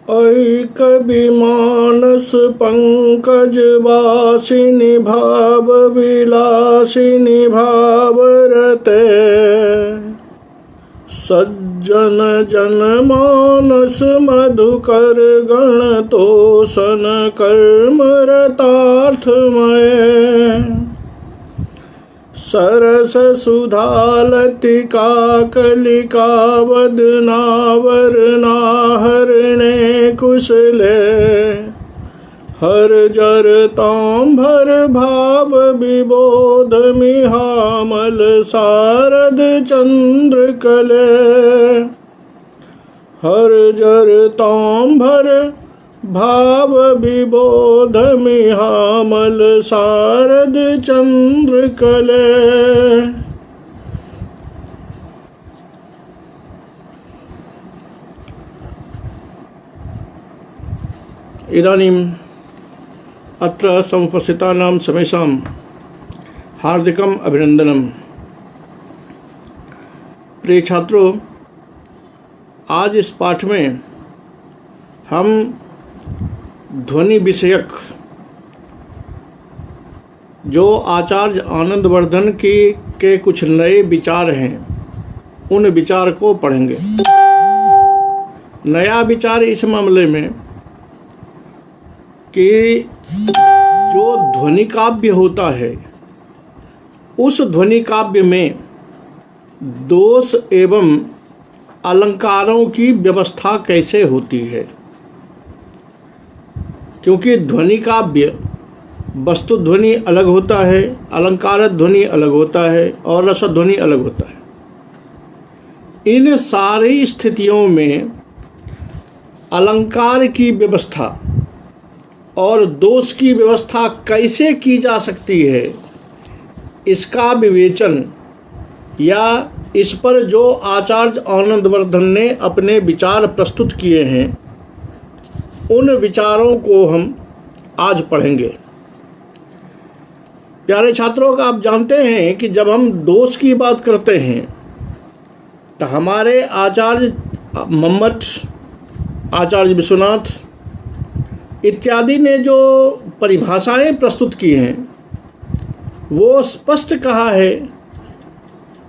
ऐ कवि मानस पंकज वासिनी भाव विलासिनी भावरते सज्जन जन मानस मधुकर गण तोषण कर्म रतार्थमय सरस सुधालतिका कलिका वदनावरणा हरणे कुशले हर जर तांभर भाव विबोध मिहामल सारद चंद्र कले हर जर तांभर भाव विबोध मिहामल सारद चंद्र कले। इदानीम् अत्र समुपस्थितानां समेषां हार्दिकम् अभिनंदनम्। प्रिय छात्रों, आज इस पाठ में हम ध्वनि विषयक जो आचार्य आनंदवर्धन के कुछ नए विचार हैं उन विचार को पढ़ेंगे। नया विचार इस मामले में कि जो ध्वनि काव्य होता है उस ध्वनि काव्य में दोष एवं अलंकारों की व्यवस्था कैसे होती है, क्योंकि ध्वनि काव्य वस्तु ध्वनि अलग होता है, अलंकार ध्वनि अलग होता है और रस ध्वनि अलग होता है। इन सारी स्थितियों में अलंकार की व्यवस्था और दोष की व्यवस्था कैसे की जा सकती है, इसका विवेचन या इस पर जो आचार्य आनंदवर्धन ने अपने विचार प्रस्तुत किए हैं उन विचारों को हम आज पढ़ेंगे। प्यारे छात्रों, का आप जानते हैं कि जब हम दोष की बात करते हैं तो हमारे आचार्य मम्मट, आचार्य विश्वनाथ इत्यादि ने जो परिभाषाएं प्रस्तुत की हैं वो स्पष्ट कहा है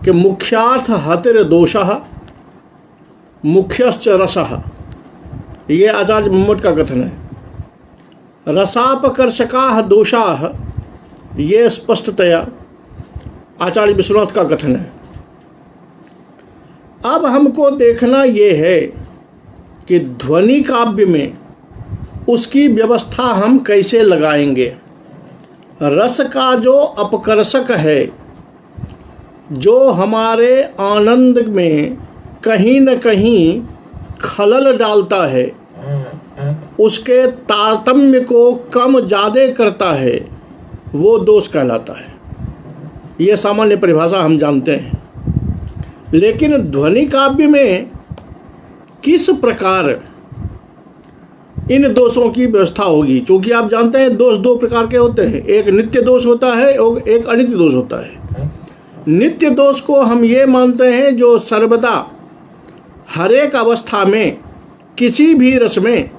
कि मुख्यार्थ हतिर दोषः मुख्यश्च रसः, ये आचार्य मम्मट का कथन है। रसापकर्षकाः दोषाः, ये स्पष्टतया आचार्य विश्वनाथ का कथन है। अब हमको देखना ये है कि ध्वनि काव्य में उसकी व्यवस्था हम कैसे लगाएंगे। रस का जो अपकर्षक है, जो हमारे आनंद में कहीं न कहीं खलल डालता है, उसके तारतम्य को कम ज़्यादा करता है, वो दोष कहलाता है। ये सामान्य परिभाषा हम जानते हैं। लेकिन ध्वनि काव्य में किस प्रकार इन दोषों की व्यवस्था होगी, क्योंकि आप जानते हैं दोष दो प्रकार के होते हैं, एक नित्य दोष होता है और एक अनित्य दोष होता है। नित्य दोष को हम ये मानते हैं जो सर्वदा हर एक अवस्था में किसी भी रस में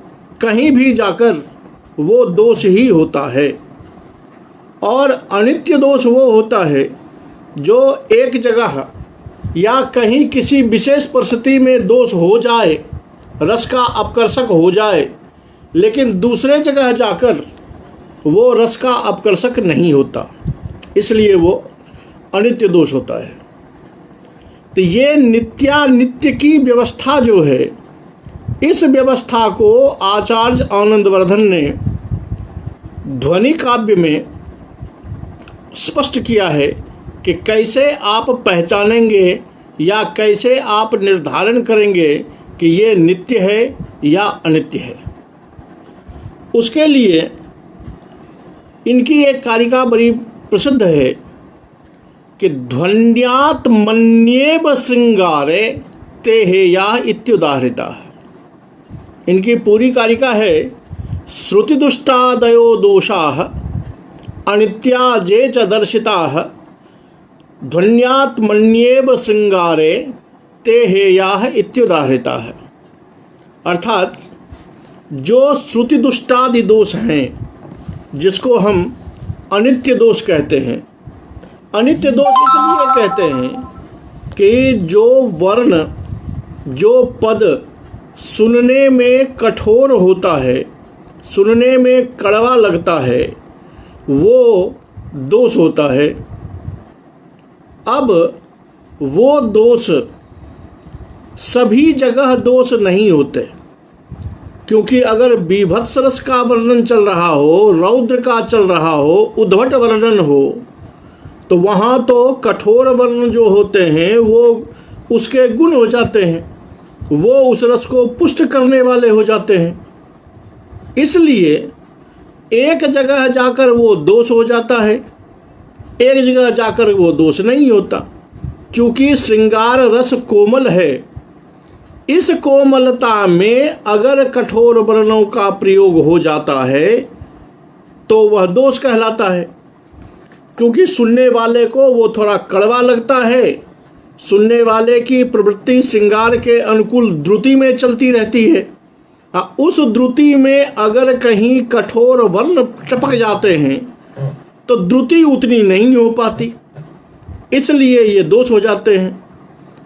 कहीं भी जाकर वो दोष ही होता है। और अनित्य दोष वो होता है जो एक जगह या कहीं किसी विशेष परिस्थिति में दोष हो जाए, रस का अपकर्षक हो जाए, लेकिन दूसरे जगह जाकर वो रस का अपकर्षक नहीं होता, इसलिए वो अनित्य दोष होता है। तो ये नित्यानित्य की व्यवस्था जो है, इस व्यवस्था को आचार्य आनंदवर्धन ने ध्वनि काव्य में स्पष्ट किया है कि कैसे आप पहचानेंगे या कैसे आप निर्धारण करेंगे कि ये नित्य है या अनित्य है। उसके लिए इनकी एक कारिका बड़ी प्रसिद्ध है कि ध्वन्यात् मन्येव श्रृंगारे ते हेया इत्युदाहृता। इनकी पूरी कारिका है श्रुतिदुष्टादयो दोषाः अनित्या जे च दर्शिताः ध्वन्यात् मन्येव श्रृंगारे ते हेयाः इत्युदाहृताः। अर्थात जो श्रुति दुष्टादि दोष हैं, जिसको हम अनित्य दोष कहते हैं। अनित्य दोष इसलिए कहते हैं कि जो वर्ण, जो पद सुनने में कठोर होता है, सुनने में कड़वा लगता है, वो दोष होता है। अब वो दोष सभी जगह दोष नहीं होते, क्योंकि अगर बीभत्स रस का वर्णन चल रहा हो, रौद्र का चल रहा हो, उद्भट वर्णन हो, तो वहाँ तो कठोर वर्ण जो होते हैं वो उसके गुण हो जाते हैं, वो उस रस को पुष्ट करने वाले हो जाते हैं। इसलिए एक जगह जाकर वो दोष हो जाता है, एक जगह जाकर वो दोष नहीं होता। क्योंकि श्रृंगार रस कोमल है, इस कोमलता में अगर कठोर वर्णों का प्रयोग हो जाता है तो वह दोष कहलाता है। क्योंकि सुनने वाले को वो थोड़ा कड़वा लगता है, सुनने वाले की प्रवृत्ति श्रृंगार के अनुकूल द्रुति में चलती रहती है। उस द्रुति में अगर कहीं कठोर वर्ण टपक जाते हैं तो द्रुति उतनी नहीं हो पाती, इसलिए ये दोष हो जाते हैं।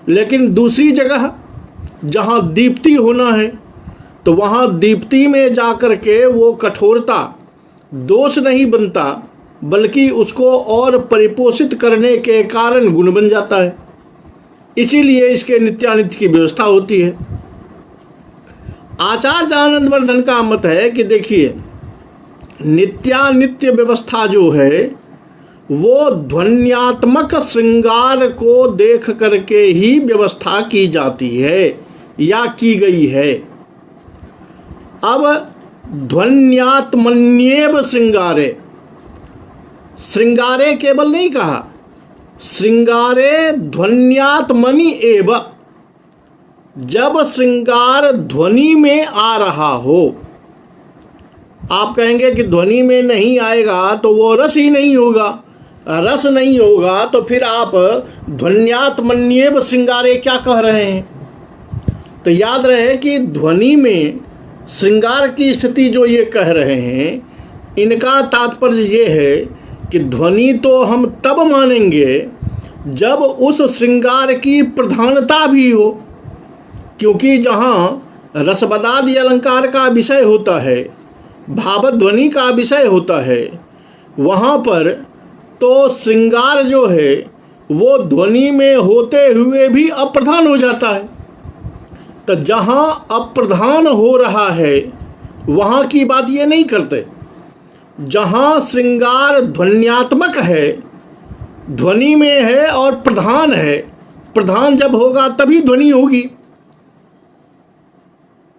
लेकिन दूसरी जगह जहाँ दीप्ति होना है तो वहाँ दीप्ति में जाकर के वो कठोरता दोष नहीं बनता, बल्कि उसको और परिपोषित करने के कारण गुण बन जाता है। इसीलिए इसके नित्यानित्य की व्यवस्था होती है। आचार्य आनंदवर्धन का मत है कि देखिए, नित्यानित्य व्यवस्था जो है वो ध्वन्यात्मक श्रृंगार को देख करके ही व्यवस्था की जाती है या की गई है। अब ध्वन्यात्मन्येव श्रृंगारे, श्रृंगारे केवल नहीं कहा, श्रृंगारे ध्वन्यात्मनि एव। जब श्रृंगार ध्वनि में आ रहा हो, आप कहेंगे कि ध्वनि में नहीं आएगा तो वो रस ही नहीं होगा, रस नहीं होगा तो फिर आप ध्वन्यात्मन्येव श्रृंगारे क्या कह रहे हैं। तो याद रहे कि ध्वनि में श्रृंगार की स्थिति जो ये कह रहे हैं, इनका तात्पर्य ये है कि ध्वनि तो हम तब मानेंगे जब उस श्रृंगार की प्रधानता भी हो। क्योंकि जहाँ रसबदादि अलंकार का विषय होता है, भावध्वनि का विषय होता है, वहाँ पर तो श्रृंगार जो है वो ध्वनि में होते हुए भी अप्रधान हो जाता है। तो जहाँ अप्रधान हो रहा है वहाँ की बात ये नहीं करते। जहाँ श्रृंगार ध्वन्यात्मक है, ध्वनि में है और प्रधान है, प्रधान जब होगा तभी ध्वनि होगी।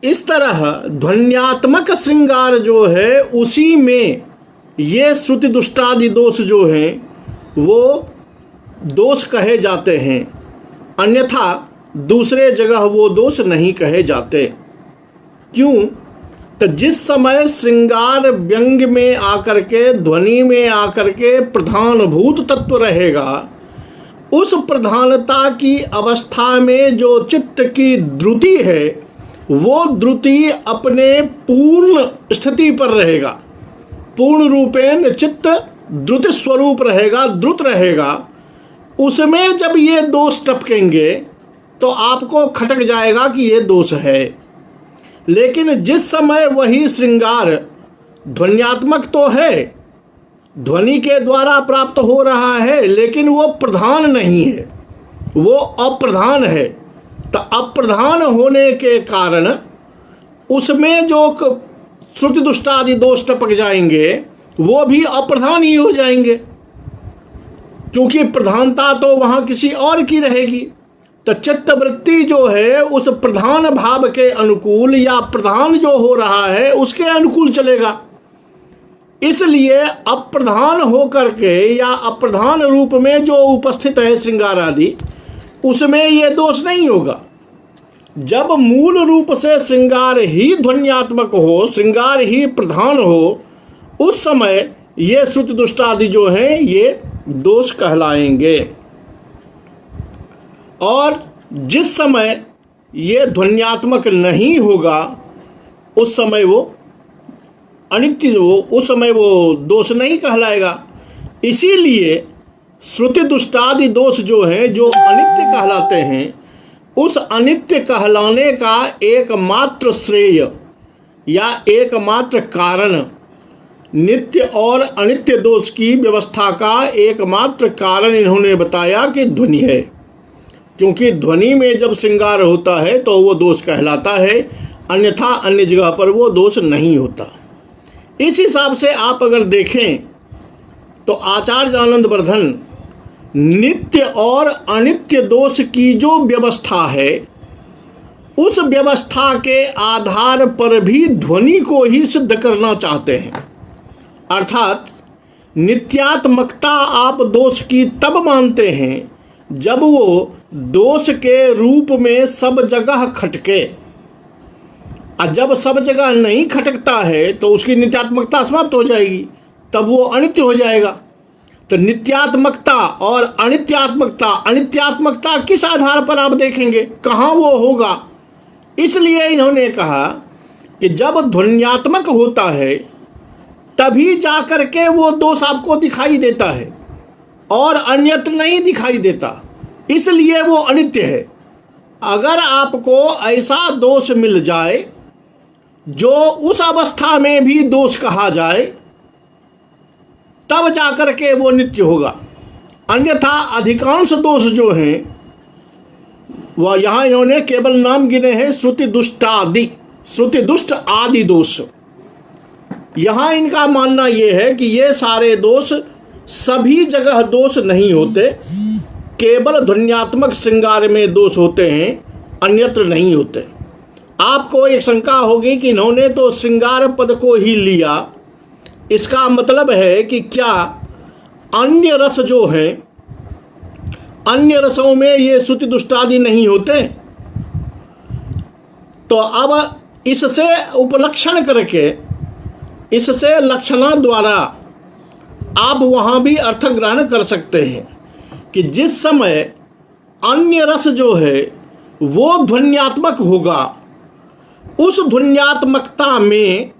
इस तरह ध्वन्यात्मक श्रृंगार जो है उसी में ये श्रुति दुष्टादि दोष जो हैं वो दोष कहे जाते हैं, अन्यथा दूसरे जगह वो दोष नहीं कहे जाते। क्यों? तो जिस समय श्रृंगार व्यंग में आकर के, ध्वनि में आकर के प्रधानभूत तत्व रहेगा, उस प्रधानता की अवस्था में जो चित्त की द्रुति है वो द्रुति अपने पूर्ण स्थिति पर रहेगा, पूर्ण रूपेण चित्त द्रुत स्वरूप रहेगा, द्रुत रहेगा। उसमें जब ये दोष टपकेंगे तो आपको खटक जाएगा कि ये दोष है। लेकिन जिस समय वही श्रृंगार ध्वन्यात्मक तो है, ध्वनि के द्वारा प्राप्त हो रहा है, लेकिन वो प्रधान नहीं है, वो अप्रधान है। तो अप्रधान होने के कारण उसमें जो श्रुति दुष्टादि दोष टपक जाएंगे वो भी अप्रधान ही हो जाएंगे, क्योंकि प्रधानता तो वहाँ किसी और की रहेगी। तो चित्तवृत्ति जो है उस प्रधान भाव के अनुकूल या प्रधान जो हो रहा है उसके अनुकूल चलेगा। इसलिए अप्रधान होकर के या अप्रधान रूप में जो उपस्थित है श्रृंगार आदि, उसमें ये दोष नहीं होगा। जब मूल रूप से श्रृंगार ही ध्वन्यात्मक हो, श्रृंगार ही प्रधान हो, उस समय ये श्रुति दुष्टादि जो हैं ये दोष कहलाएंगे। और जिस समय ये ध्वन्यात्मक नहीं होगा, उस समय वो अनित्य, उस समय वो दोष नहीं कहलाएगा। इसीलिए श्रुति दुष्टादि दोष जो हैं, जो अनित्य कहलाते हैं, उस अनित्य कहलाने का एकमात्र श्रेय या एकमात्र कारण, नित्य और अनित्य दोष की व्यवस्था का एकमात्र कारण इन्होंने बताया कि ध्वनि है। क्योंकि ध्वनि में जब श्रृंगार होता है तो वो दोष कहलाता है, अन्यथा अन्य जगह पर वो दोष नहीं होता। इस हिसाब से आप अगर देखें तो आचार्य आनंदवर्धन नित्य और अनित्य दोष की जो व्यवस्था है, उस व्यवस्था के आधार पर भी ध्वनि को ही सिद्ध करना चाहते हैं। अर्थात नित्यात्मकता आप दोष की तब मानते हैं जब वो दोष के रूप में सब जगह खटके, और जब सब जगह नहीं खटकता है तो उसकी नित्यात्मकता समाप्त हो जाएगी, तब वो अनित्य हो जाएगा। तो नित्यात्मकता और अनित्यात्मकता, अनित्यात्मकता किस आधार पर आप देखेंगे, कहाँ वो होगा? इसलिए इन्होंने कहा कि जब ध्वन्यात्मक होता है तभी जाकर के वो दोष आपको दिखाई देता है और अन्यत्र नहीं दिखाई देता, इसलिए वो अनित्य है। अगर आपको ऐसा दोष मिल जाए जो उस अवस्था में भी दोष कहा जाए, तब जाकर के वो नित्य होगा। अन्यथा अधिकांश दोष जो हैं वह यहाँ इन्होंने केवल नाम गिने हैं श्रुति दुष्टादि, श्रुति दुष्ट आदि दोष। यहाँ इनका मानना ये है कि ये सारे दोष सभी जगह दोष नहीं होते, केवल ध्वन्यात्मक श्रृंगार में दोष होते हैं, अन्यत्र नहीं होते। आपको एक शंका होगी कि इन्होंने तो श्रृंगार पद को ही लिया, इसका मतलब है कि क्या अन्य रस जो हैं, अन्य रसों में ये श्रुति दुष्टादि नहीं होते? तो अब इससे उपलक्षण करके, इससे लक्षणा द्वारा आप वहाँ भी अर्थ ग्रहण कर सकते हैं कि जिस समय अन्य रस जो है वो ध्वन्यात्मक होगा, उस ध्वन्यात्मकता में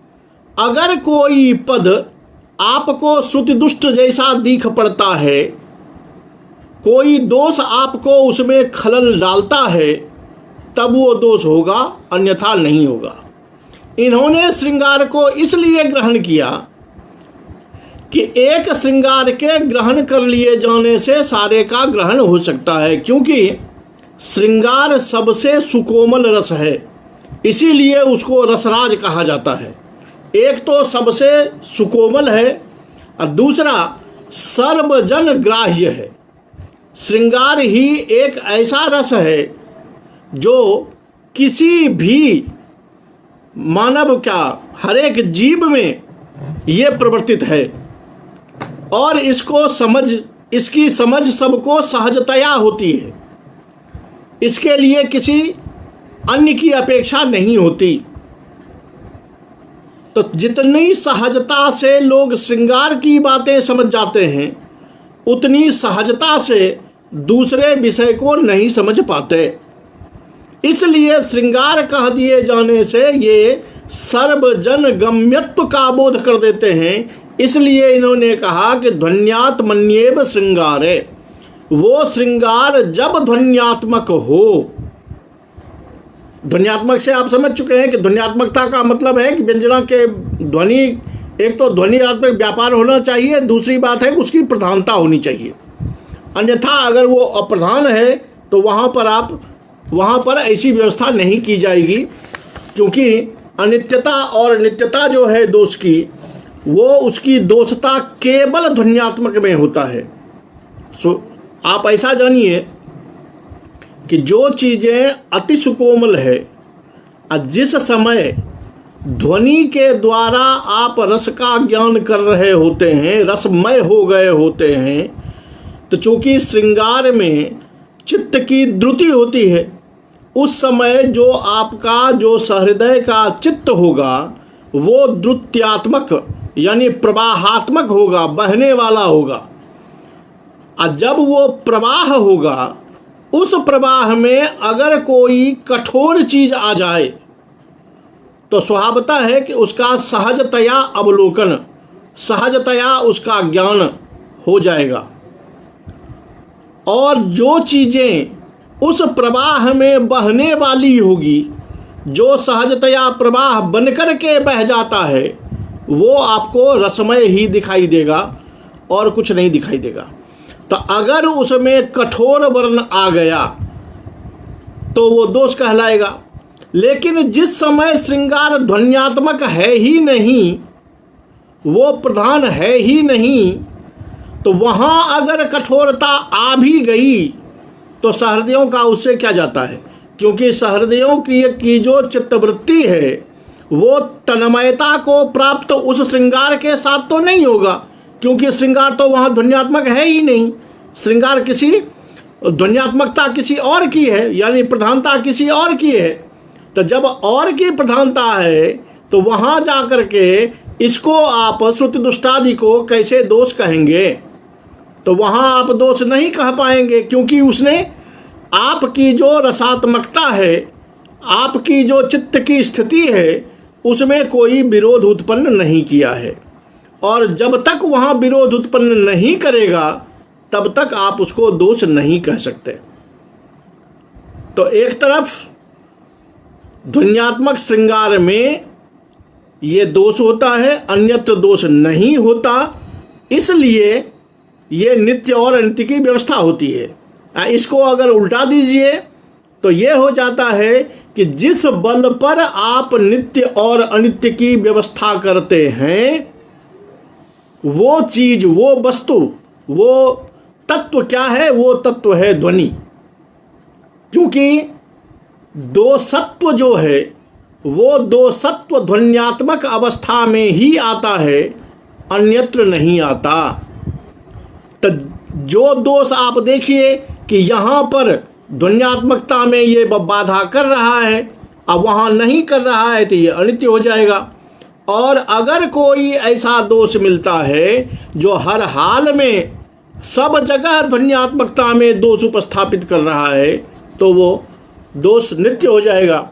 अगर कोई पद आपको श्रुति दुष्ट जैसा दिख पड़ता है, कोई दोष आपको उसमें खलल डालता है, तब वो दोष होगा, अन्यथा नहीं होगा। इन्होंने श्रृंगार को इसलिए ग्रहण किया कि एक श्रृंगार के ग्रहण कर लिए जाने से सारे का ग्रहण हो सकता है, क्योंकि श्रृंगार सबसे सुकोमल रस है, इसीलिए उसको रसराज कहा जाता है। एक तो सबसे सुकोमल है और दूसरा सर्वजन ग्राह्य है। श्रृंगार ही एक ऐसा रस है जो किसी भी मानव का, हर एक जीव में ये प्रवर्तित है और इसकी समझ सबको सहजतया होती है, इसके लिए किसी अन्य की अपेक्षा नहीं होती। तो जितनी सहजता से लोग श्रृंगार की बातें समझ जाते हैं, उतनी सहजता से दूसरे विषय को नहीं समझ पाते। इसलिए श्रृंगार कह दिए जाने से ये सर्वजन गम्यत्व का बोध कर देते हैं। इसलिए इन्होंने कहा कि ध्वन्यात्मन्येव श्रृंगारे, वो श्रृंगार जब ध्वन्यात्मक हो। ध्वन्यात्मक से आप समझ चुके हैं कि ध्वन्यात्मकता का मतलब है कि व्यंजना के ध्वनि, एक तो ध्वनियात्मक व्यापार होना चाहिए, दूसरी बात है कि उसकी प्रधानता होनी चाहिए। अन्यथा अगर वो अप्रधान है तो वहाँ पर ऐसी व्यवस्था नहीं की जाएगी, क्योंकि अनित्यता और नित्यता जो है दोष की, वो उसकी दोषता केवल ध्वन्यात्मक में होता है। आप ऐसा जानिए कि जो चीज़ें अति सुकोमल है और जिस समय ध्वनि के द्वारा आप रस का ज्ञान कर रहे होते हैं, रसमय हो गए होते हैं, तो चूँकि श्रृंगार में चित्त की द्रुति होती है, उस समय जो आपका जो सहृदय का चित्त होगा वो द्रुत्यात्मक यानी प्रवाहात्मक होगा, बहने वाला होगा। और जब वो प्रवाह होगा, उस प्रवाह में अगर कोई कठोर चीज़ आ जाए तो स्वभावतः है कि उसका सहजतया अवलोकन, सहजतया उसका ज्ञान हो जाएगा। और जो चीज़ें उस प्रवाह में बहने वाली होगी, जो सहजतया प्रवाह बनकर के बह जाता है, वो आपको रसमय ही दिखाई देगा और कुछ नहीं दिखाई देगा। तो अगर उसमें कठोर वर्ण आ गया तो वो दोष कहलाएगा। लेकिन जिस समय श्रृंगार ध्वन्यात्मक है ही नहीं, वो प्रधान है ही नहीं, तो वहाँ अगर कठोरता आ भी गई तो सहृदयों का उससे क्या जाता है, क्योंकि सहृदयों की जो चित्तवृत्ति है वो तन्मयता को प्राप्त उस श्रृंगार के साथ तो नहीं होगा, क्योंकि श्रृंगार तो वहाँ ध्वन्यात्मक है ही नहीं। श्रृंगार किसी ध्वन्यात्मकता किसी और की है, यानी प्रधानता किसी और की है। तो जब और की प्रधानता है तो वहाँ जा कर के इसको आप श्रुति दुष्टादि को कैसे दोष कहेंगे? तो वहाँ आप दोष नहीं कह पाएंगे, क्योंकि उसने आपकी जो रसात्मकता है, आपकी जो चित्त की स्थिति है, उसमें कोई विरोध उत्पन्न नहीं किया है। और जब तक वहाँ विरोध उत्पन्न नहीं करेगा तब तक आप उसको दोष नहीं कह सकते। तो एक तरफ ध्वन्यात्मक श्रृंगार में ये दोष होता है, अन्यत्र दोष नहीं होता, इसलिए ये नित्य और अनित्य की व्यवस्था होती है। इसको अगर उल्टा दीजिए तो ये हो जाता है कि जिस बल पर आप नित्य और अनित्य की व्यवस्था करते हैं, वो चीज, वो वस्तु, वो तत्व क्या है? वो तत्व है ध्वनि। क्योंकि दो सत्व जो है वो दो सत्व ध्वन्यात्मक अवस्था में ही आता है, अन्यत्र नहीं आता। तो जो दोष आप देखिए कि यहाँ पर ध्वन्यात्मकता में ये बाधा कर रहा है, अब वहाँ नहीं कर रहा है, तो ये अनित्य हो जाएगा। और अगर कोई ऐसा दोष मिलता है जो हर हाल में सब जगह ध्वन्यात्मकता में दोष उपस्थापित कर रहा है, तो वो दोष नित्य हो जाएगा।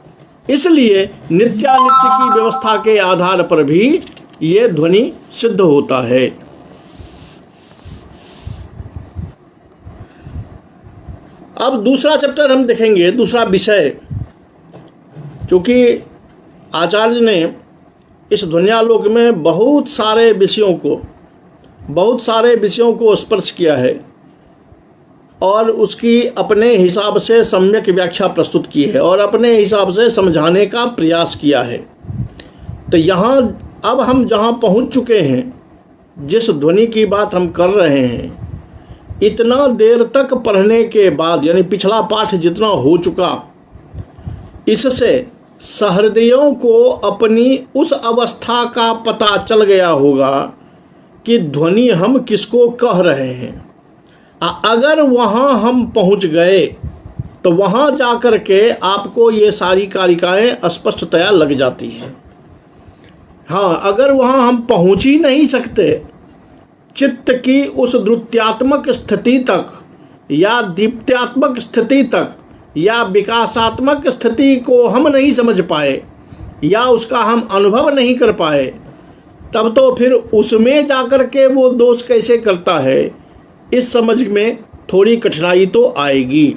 इसलिए नित्यानित्य की व्यवस्था के आधार पर भी ये ध्वनि सिद्ध होता है। अब दूसरा चैप्टर हम देखेंगे, दूसरा विषय, क्योंकि आचार्य ने इस ध्वन्यालोक में बहुत सारे विषयों को स्पर्श किया है और उसकी अपने हिसाब से सम्यक व्याख्या प्रस्तुत की है और अपने हिसाब से समझाने का प्रयास किया है। तो यहाँ अब हम जहाँ पहुँच चुके हैं, जिस ध्वनि की बात हम कर रहे हैं, इतना देर तक पढ़ने के बाद, यानी पिछला पाठ जितना हो चुका, इससे सहृदयों को अपनी उस अवस्था का पता चल गया होगा कि ध्वनि हम किसको कह रहे हैं। अगर वहाँ हम पहुँच गए तो वहाँ जाकर के आपको ये सारी कारिकाएँ स्पष्टतया लग जाती हैं। हाँ, अगर वहाँ हम पहुँच ही नहीं सकते, चित्त की उस द्रुत्यात्मक स्थिति तक या दीप्त्यात्मक स्थिति तक या विकासात्मक स्थिति को हम नहीं समझ पाए या उसका हम अनुभव नहीं कर पाए, तब तो फिर उसमें जाकर के वो दोष कैसे करता है, इस समझ में थोड़ी कठिनाई तो आएगी।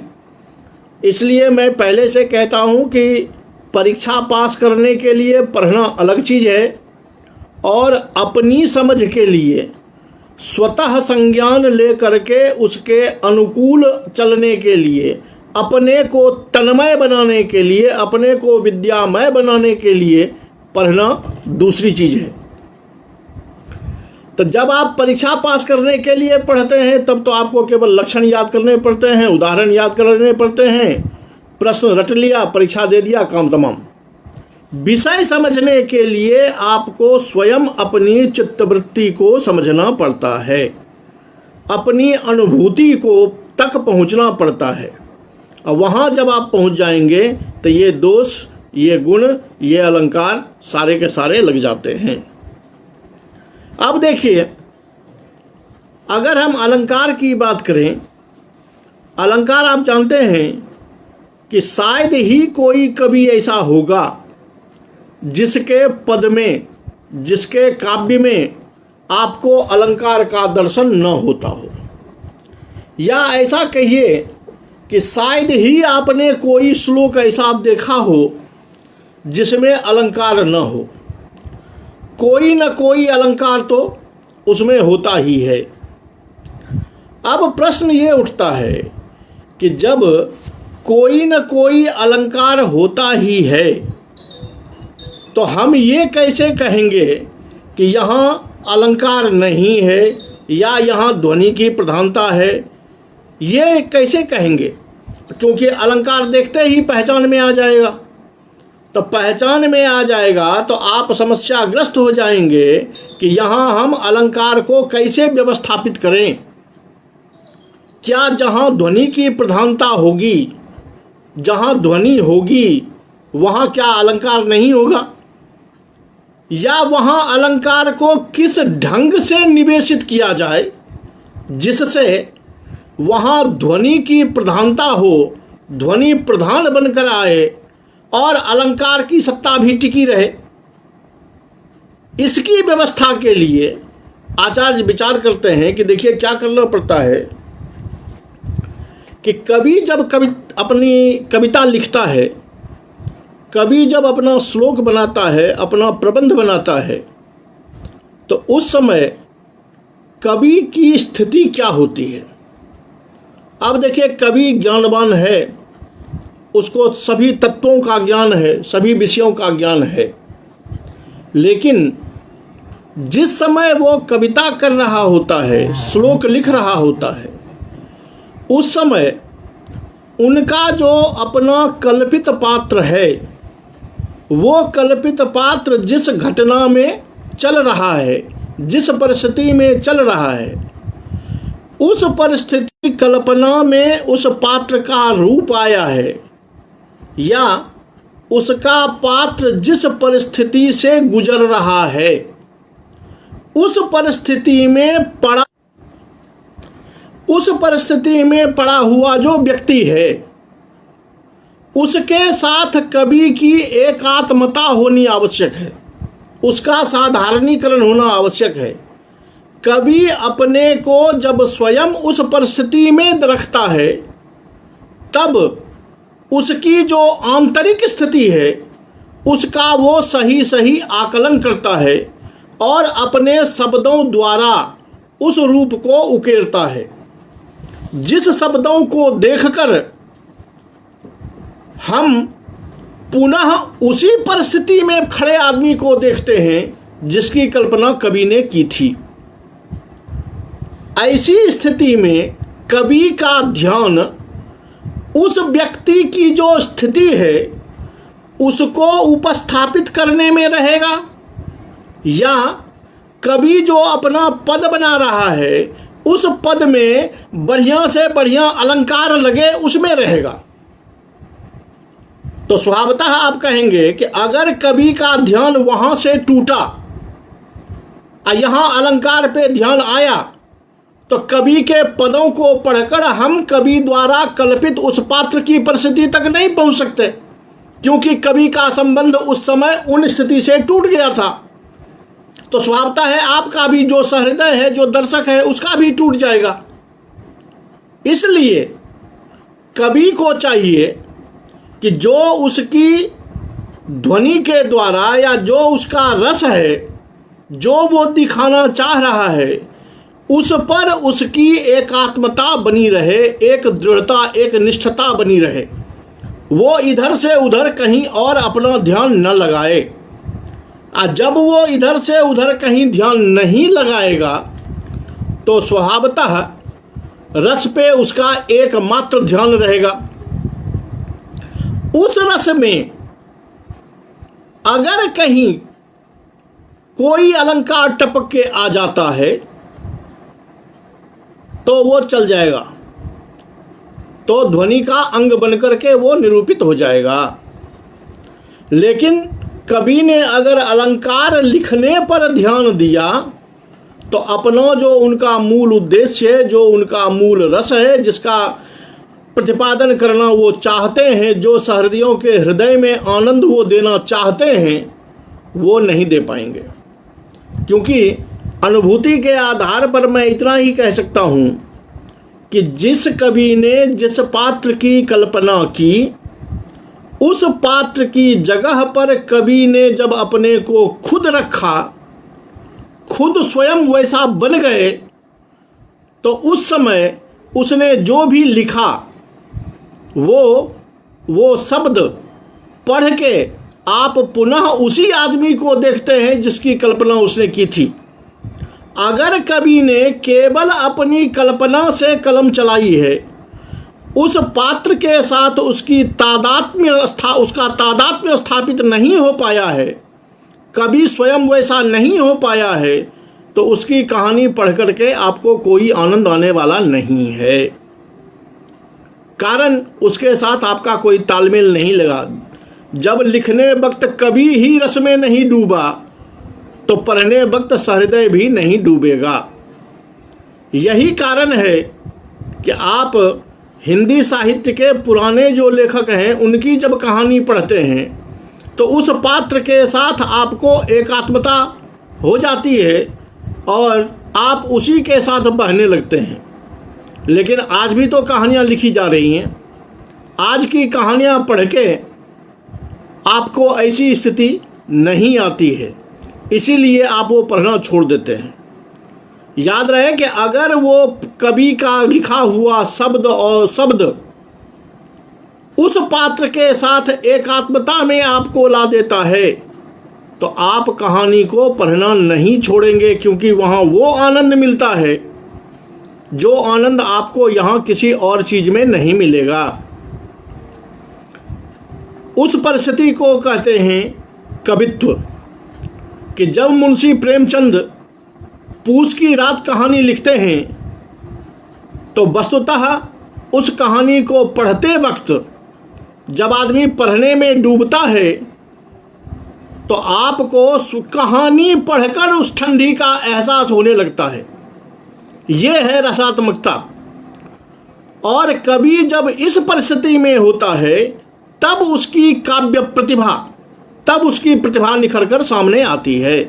इसलिए मैं पहले से कहता हूँ कि परीक्षा पास करने के लिए पढ़ना अलग चीज़ है और अपनी समझ के लिए स्वतः संज्ञान ले करके उसके अनुकूल चलने के लिए, अपने को तन्मय बनाने के लिए, अपने को विद्यामय बनाने के लिए पढ़ना दूसरी चीज़ है। तो जब आप परीक्षा पास करने के लिए पढ़ते हैं तब तो आपको केवल लक्षण याद करने पड़ते हैं, उदाहरण याद करने पड़ते हैं, प्रश्न रट लिया, परीक्षा दे दिया, काम तमाम। विषय समझने के लिए आपको स्वयं अपनी चित्तवृत्ति को समझना पड़ता है, अपनी अनुभूति को तक पहुंचना पड़ता है। और वहाँ जब आप पहुंच जाएंगे तो ये दोष, ये गुण, ये अलंकार सारे के सारे लग जाते हैं। अब देखिए, अगर हम अलंकार की बात करें, अलंकार आप जानते हैं कि शायद ही कोई कवि ऐसा होगा जिसके पद में, जिसके काव्य में आपको अलंकार का दर्शन न होता हो, या ऐसा कहिए कि शायद ही आपने कोई श्लोक ऐसा देखा हो जिसमें अलंकार न हो। कोई न कोई अलंकार तो उसमें होता ही है। अब प्रश्न ये उठता है कि जब कोई न कोई अलंकार होता ही है तो हम ये कैसे कहेंगे कि यहाँ अलंकार नहीं है या यहाँ ध्वनि की प्रधानता है? ये कैसे कहेंगे? क्योंकि अलंकार देखते ही पहचान में आ जाएगा। तो पहचान में आ जाएगा तो आप समस्याग्रस्त हो जाएंगे कि यहाँ हम अलंकार को कैसे व्यवस्थापित करें। क्या जहाँ ध्वनि की प्रधानता होगी, जहाँ ध्वनि होगी, वहाँ क्या अलंकार नहीं होगा? या वहाँ अलंकार को किस ढंग से निवेशित किया जाए जिससे वहाँ ध्वनि की प्रधानता हो, ध्वनि प्रधान बनकर आए और अलंकार की सत्ता भी टिकी रहे। इसकी व्यवस्था के लिए आचार्य विचार करते हैं कि देखिए क्या करना पड़ता है कि कवि जब अपनी कविता लिखता है, कवि जब अपना श्लोक बनाता है, अपना प्रबंध बनाता है, तो उस समय कवि की स्थिति क्या होती है। अब देखिए कवि ज्ञानवान है, उसको सभी तत्वों का ज्ञान है, सभी विषयों का ज्ञान है, लेकिन जिस समय वो कविता कर रहा होता है, श्लोक लिख रहा होता है, उस समय उनका जो अपना कल्पित पात्र है, वो कल्पित पात्र जिस घटना में चल रहा है, जिस परिस्थिति में चल रहा है, उस परिस्थिति कल्पना में उस पात्र का रूप आया है, या उसका पात्र जिस परिस्थिति से गुजर रहा है, उस परिस्थिति में पड़ा हुआ जो व्यक्ति है, उसके साथ कवि की एकात्मता होनी आवश्यक है, उसका साधारणीकरण होना आवश्यक है। कवि अपने को जब स्वयं उस परिस्थिति में रखता है, तब उसकी जो आंतरिक स्थिति है उसका वो सही आकलन करता है और अपने शब्दों द्वारा उस रूप को उकेरता है। जिस शब्दों को देखकर हम पुनः उसी परिस्थिति में खड़े आदमी को देखते हैं जिसकी कल्पना कवि ने की थी। ऐसी स्थिति में कवि का ध्यान उस व्यक्ति की जो स्थिति है उसको उपस्थापित करने में रहेगा, या कवि जो अपना पद बना रहा है उस पद में बढ़िया से बढ़िया अलंकार लगे उसमें रहेगा। तो स्वभावतः आप कहेंगे कि अगर कवि का ध्यान वहां से टूटा और यहां अलंकार पे ध्यान आया तो कवि के पदों को पढ़कर हम कवि द्वारा कल्पित उस पात्र की परिस्थिति तक नहीं पहुंच सकते, क्योंकि कवि का संबंध उस समय उन स्थिति से टूट गया था। तो स्वभावतः है आपका भी जो सहृदय है, जो दर्शक है, उसका भी टूट जाएगा। इसलिए कवि को चाहिए कि जो उसकी ध्वनि के द्वारा या जो उसका रस है, जो वो दिखाना चाह रहा है, उस पर उसकी एकात्मता बनी रहे, एक दृढ़ता, एक निष्ठता बनी रहे। वो इधर से उधर कहीं और अपना ध्यान न लगाए। जब वो इधर से उधर कहीं ध्यान नहीं लगाएगा तो स्वभावतः रस पे उसका एकमात्र ध्यान रहेगा। उस रस में अगर कहीं कोई अलंकार टपक के आ जाता है तो वो चल जाएगा, तो ध्वनि का अंग बनकर के वो निरूपित हो जाएगा। लेकिन कवि ने अगर अलंकार लिखने पर ध्यान दिया तो अपना जो उनका मूल उद्देश्य है, जो उनका मूल रस है, जिसका प्रतिपादन करना वो चाहते हैं, जो सहृदयों के हृदय में आनंद वो देना चाहते हैं, वो नहीं दे पाएंगे। क्योंकि अनुभूति के आधार पर मैं इतना ही कह सकता हूँ कि जिस कवि ने जिस पात्र की कल्पना की, उस पात्र की जगह पर कवि ने जब अपने को खुद रखा, खुद स्वयं वैसा बन गए, तो उस समय उसने जो भी लिखा वो शब्द पढ़ के आप पुनः उसी आदमी को देखते हैं जिसकी कल्पना उसने की थी। अगर कवि ने केवल अपनी कल्पना से कलम चलाई है, उस पात्र के साथ उसका तादात्म्य स्थापित नहीं हो पाया है, कभी स्वयं वैसा नहीं हो पाया है, तो उसकी कहानी पढ़ करके आपको कोई आनंद आने वाला नहीं है। कारण उसके साथ आपका कोई तालमेल नहीं लगा। जब लिखने वक्त कभी ही रस में नहीं डूबा, तो पढ़ने वक्त सहृदय भी नहीं डूबेगा। यही कारण है कि आप हिंदी साहित्य के पुराने जो लेखक हैं, उनकी जब कहानी पढ़ते हैं तो उस पात्र के साथ आपको एकात्मता हो जाती है और आप उसी के साथ बहने लगते हैं। लेकिन आज भी तो कहानियाँ लिखी जा रही हैं। आज की कहानियाँ पढ़ के आपको ऐसी स्थिति नहीं आती है, इसीलिए आप वो पढ़ना छोड़ देते हैं। याद रहे कि अगर वो कवि का लिखा हुआ शब्द उस पात्र के साथ एकात्मता में आपको ला देता है, तो आप कहानी को पढ़ना नहीं छोड़ेंगे, क्योंकि वहाँ वो आनंद मिलता है जो आनंद आपको यहाँ किसी और चीज़ में नहीं मिलेगा। उस परिस्थिति को कहते हैं कवित्व। कि जब मुंशी प्रेमचंद पूस की रात कहानी लिखते हैं, तो वस्तुतः उस कहानी को पढ़ते वक्त जब आदमी पढ़ने में डूबता है, तो आपको कहानी पढ़कर उस ठंडी का एहसास होने लगता है। ये है रसात्मकता। और कवि जब इस परिस्थिति में होता है, तब उसकी काव्य प्रतिभा, तब उसकी प्रतिभा निखर कर सामने आती है।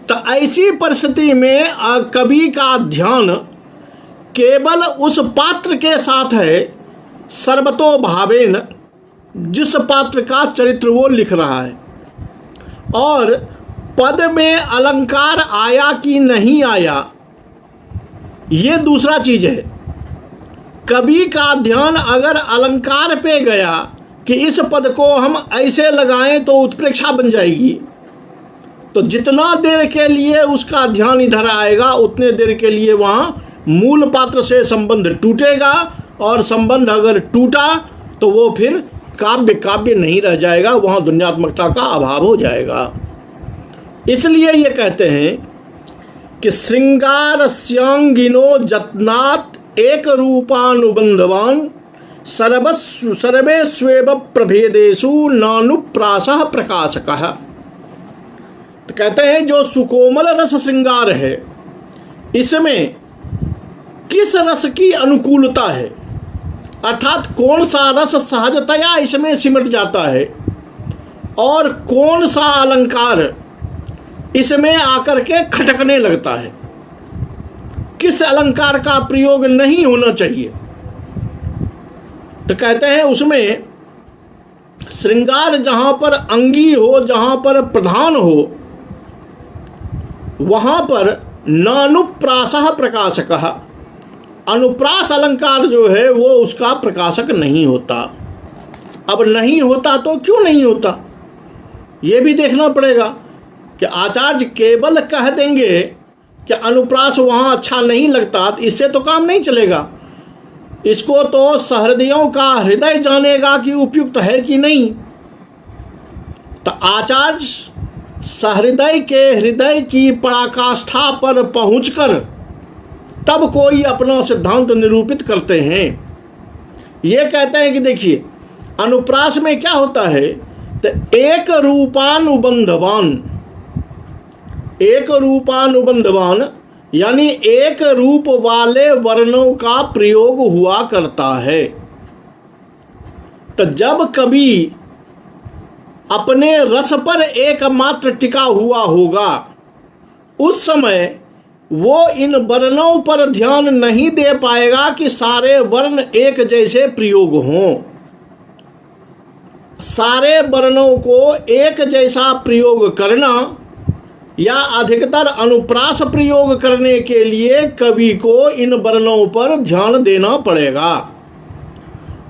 तो ऐसी परिस्थिति में कवि का ध्यान केवल उस पात्र के साथ है, सर्वतो भावेन, जिस पात्र का चरित्र वो लिख रहा है। और पद में अलंकार आया कि नहीं आया, ये दूसरा चीज है। कवि का ध्यान अगर अलंकार पे गया कि इस पद को हम ऐसे लगाएं तो उत्प्रेक्षा बन जाएगी, तो जितना देर के लिए उसका ध्यान इधर आएगा, उतने देर के लिए वहाँ मूल पात्र से संबंध टूटेगा, और संबंध अगर टूटा तो वो फिर काव्य नहीं रह जाएगा, वहाँ दुन्यात्मकता का अभाव हो जाएगा। इसलिए ये कहते हैं कि श्रृंगारस्यांगिनो जत्नात् एक रूपानुबंधवान सर्वेष्वेव प्रभेदेषु नानुप्रासः प्रकाशकः। तो कहते हैं जो सुकोमल रस श्रृंगार है, इसमें किस रस की अनुकूलता है, अर्थात कौन सा रस सहजतया इसमें सिमट जाता है, और कौन सा अलंकार इसमें आकर के खटकने लगता है, किस अलंकार का प्रयोग नहीं होना चाहिए। तो कहते हैं उसमें श्रृंगार जहाँ पर अंगी हो, जहाँ पर प्रधान हो, वहाँ पर नानुप्रासः प्रकाशकः, अनुप्रास अलंकार जो है वो उसका प्रकाशक नहीं होता। अब नहीं होता तो क्यों नहीं होता, ये भी देखना पड़ेगा। कि आचार्य केवल कह देंगे कि अनुप्रास वहाँ अच्छा नहीं लगता, इससे तो काम नहीं चलेगा। इसको तो सहृदयों का हृदय जानेगा कि उपयुक्त है कि नहीं। तो आचार्य सहृदय के हृदय की पराकाष्ठा पर पहुंचकर तब कोई अपना सिद्धांत निरूपित करते हैं। ये कहते हैं कि देखिए, अनुप्रास में क्या होता है, तो एक रूपानुबंधवान यानी एक रूप वाले वर्णों का प्रयोग हुआ करता है। तो जब कभी अपने रस पर एकमात्र टिका हुआ होगा, उस समय वो इन वर्णों पर ध्यान नहीं दे पाएगा कि सारे वर्ण एक जैसे प्रयोग हों। सारे वर्णों को एक जैसा प्रयोग करना या अधिकतर अनुप्रास प्रयोग करने के लिए कवि को इन वर्णों पर ध्यान देना पड़ेगा।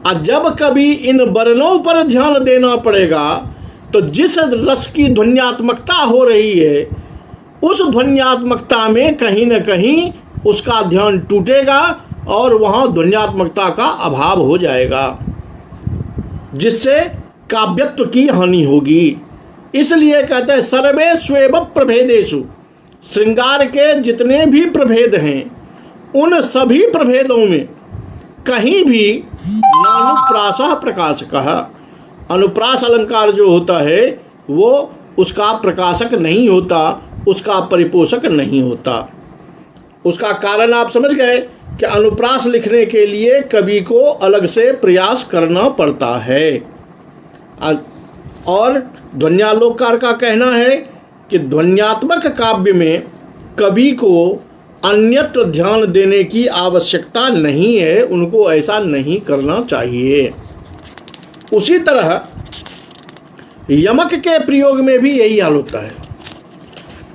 और जब कभी इन वर्णों पर ध्यान देना पड़ेगा तो जिस रस की ध्वन्यात्मकता हो रही है उस ध्वन्यात्मकता में कहीं न कहीं उसका ध्यान टूटेगा और वहाँ ध्वन्यात्मकता का अभाव हो जाएगा, जिससे काव्यत्व की हानि होगी। इसलिए कहते हैं सर्वे स्वेव प्रभेदेषु, श्रृंगार के जितने भी प्रभेद हैं उन सभी प्रभेदों में कहीं भी नानुप्रासः प्रकाशकः, अनुप्रास अलंकार जो होता है वो उसका प्रकाशक नहीं होता, उसका परिपोषक नहीं होता। उसका कारण आप समझ गए कि अनुप्रास लिखने के लिए कवि को अलग से प्रयास करना पड़ता है। और ध्वन्यालोककार का कहना है कि ध्वन्यात्मक काव्य में कवि को अन्यत्र ध्यान देने की आवश्यकता नहीं है, उनको ऐसा नहीं करना चाहिए। उसी तरह यमक के प्रयोग में भी यही हाल होता है,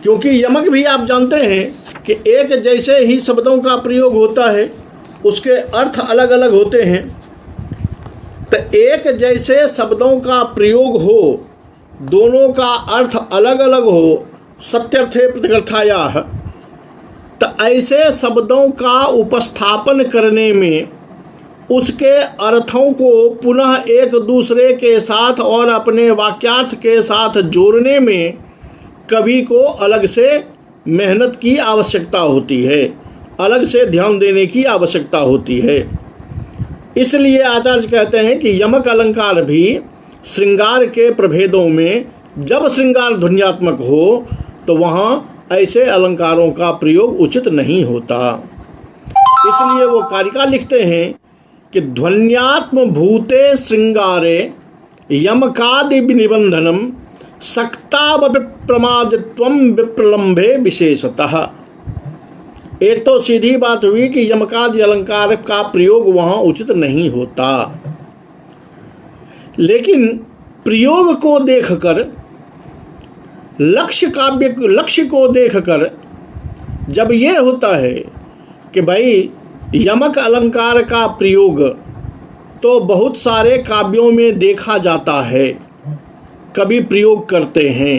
क्योंकि यमक भी आप जानते हैं कि एक जैसे ही शब्दों का प्रयोग होता है, उसके अर्थ अलग अलग होते हैं। तो एक जैसे शब्दों का प्रयोग हो, दोनों का अर्थ अलग अलग हो, सत्यर्थे प्रतिगर्थायाः, तो ऐसे शब्दों का उपस्थापन करने में उसके अर्थों को पुनः एक दूसरे के साथ और अपने वाक्यार्थ के साथ जोड़ने में कवि को अलग से मेहनत की आवश्यकता होती है, अलग से ध्यान देने की आवश्यकता होती है। इसलिए आचार्य कहते हैं कि यमक अलंकार भी श्रृंगार के प्रभेदों में जब श्रृंगार ध्वन्यात्मक हो तो वहाँ ऐसे अलंकारों का प्रयोग उचित नहीं होता। इसलिए वो कारिका लिखते हैं कि ध्वन्यात्म भूते श्रृंगारे यमकादि निबंधनम सक्तावपि प्रमादित्वम विप्रलंभे विशेषतः। एक तो सीधी बात हुई कि यमकादि अलंकार का प्रयोग वहाँ उचित नहीं होता, लेकिन प्रयोग को देखकर, लक्ष्य को देखकर जब ये होता है कि भाई यमक अलंकार का प्रयोग तो बहुत सारे काव्यों में देखा जाता है, कवि प्रयोग करते हैं,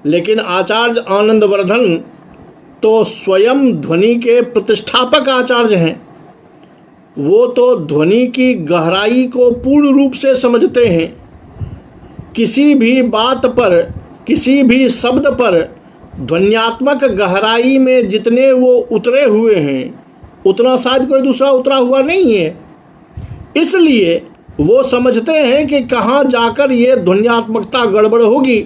लेकिन आचार्य आनंदवर्धन तो स्वयं ध्वनि के प्रतिष्ठापक आचार्य हैं। वो तो ध्वनि की गहराई को पूर्ण रूप से समझते हैं। किसी भी बात पर, किसी भी शब्द पर ध्वन्यात्मक गहराई में जितने वो उतरे हुए हैं उतना शायद कोई दूसरा उतरा हुआ नहीं है। इसलिए वो समझते हैं कि कहाँ जाकर ये ध्वन्यात्मकता गड़बड़ होगी।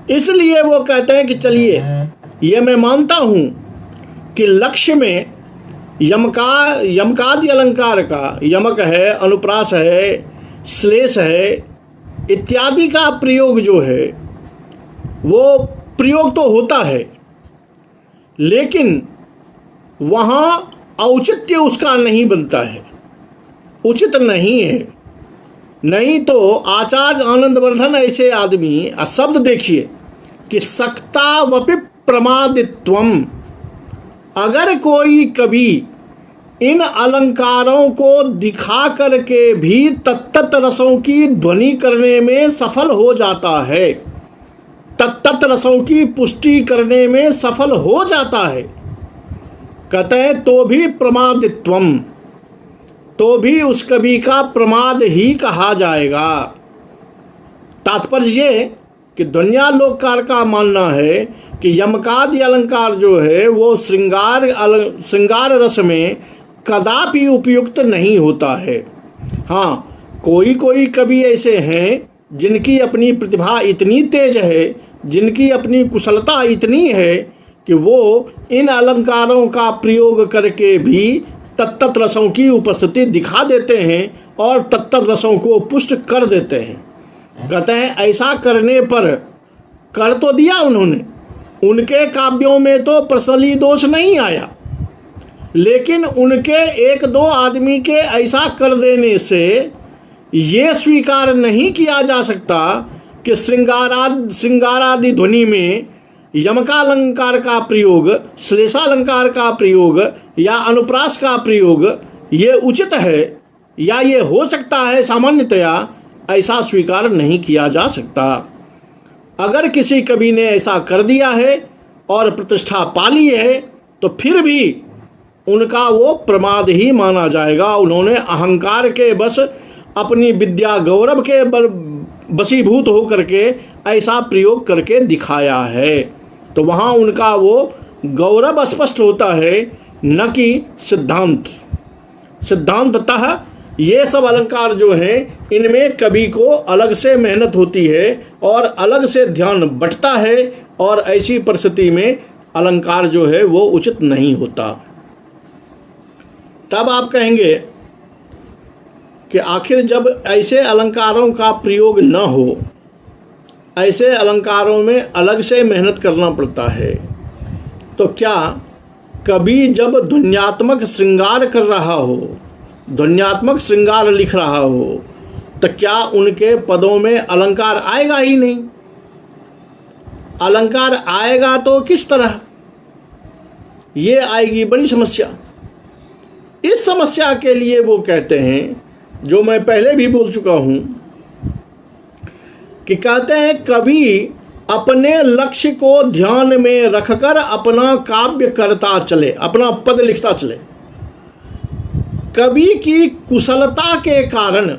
इसलिए वो कहते हैं कि चलिए, ये मैं मानता हूँ कि लक्ष्य में यमकादि अलंकार का, यमक है, अनुप्रास है, श्लेष है इत्यादि का प्रयोग जो है वो प्रयोग तो होता है, लेकिन वहाँ औचित्य उसका नहीं बनता है, उचित नहीं है। नहीं तो आचार्य आनंदवर्धन ऐसे आदमी, शब्द देखिए कि सक्तावपि प्रमादित्वम, अगर कोई कवि इन अलंकारों को दिखा करके भी तत्त रसों की ध्वनि करने में सफल हो जाता है, तत्त रसों की पुष्टि करने में सफल हो जाता है, कहते हैं तो भी प्रमादित्वम, तो भी उस कवि का प्रमाद ही कहा जाएगा। तात्पर्य ये कि ध्वन्यालोककार का मानना है कि यमकादि अलंकार जो है वो श्रृंगार रस में कदापि उपयुक्त नहीं होता है। हाँ, कोई कोई कवि ऐसे हैं जिनकी अपनी प्रतिभा इतनी तेज है, जिनकी अपनी कुशलता इतनी है कि वो इन अलंकारों का प्रयोग करके भी तत्त रसों की उपस्थिति दिखा देते हैं और तत्त रसों को पुष्ट कर देते हैं। कहते हैं ऐसा करने पर कर तो दिया उन्होंने, उनके काव्यों में तो प्रसली दोष नहीं आया, लेकिन उनके एक दो आदमी के ऐसा कर देने से ये स्वीकार नहीं किया जा सकता कि श्रृंगारादि ध्वनि में यमकालंकार का प्रयोग, श्लेषालंकार का प्रयोग या अनुप्रास का प्रयोग ये उचित है या ये हो सकता है सामान्यतया, ऐसा स्वीकार नहीं किया जा सकता। अगर किसी कवि ने ऐसा कर दिया है और प्रतिष्ठा पा ली है तो फिर भी उनका वो प्रमाद ही माना जाएगा। उन्होंने अहंकार के बस अपनी विद्या गौरव के वशीभूत होकर के ऐसा प्रयोग करके दिखाया है, तो वहाँ उनका वो गौरव स्पष्ट होता है, न कि सिद्धांत। सिद्धांततः ये सब अलंकार जो हैं इनमें कवि को अलग से मेहनत होती है और अलग से ध्यान बंटता है, और ऐसी परिस्थिति में अलंकार जो है वो उचित नहीं होता। तब आप कहेंगे कि आखिर जब ऐसे अलंकारों का प्रयोग न हो, ऐसे अलंकारों में अलग से मेहनत करना पड़ता है, तो क्या कवि जब ध्वन्यात्मक श्रृंगार कर रहा हो, ध्वन्यात्मक श्रृंगार लिख रहा हो, तो क्या उनके पदों में अलंकार आएगा ही नहीं? अलंकार आएगा तो किस तरह? ये आएगी बड़ी समस्या। इस समस्या के लिए वो कहते हैं, जो मैं पहले भी बोल चुका हूं, कि कहते हैं कवि अपने लक्ष्य को ध्यान में रखकर अपना काव्य करता चले, अपना पद लिखता चले। कवि की कुशलता के कारण,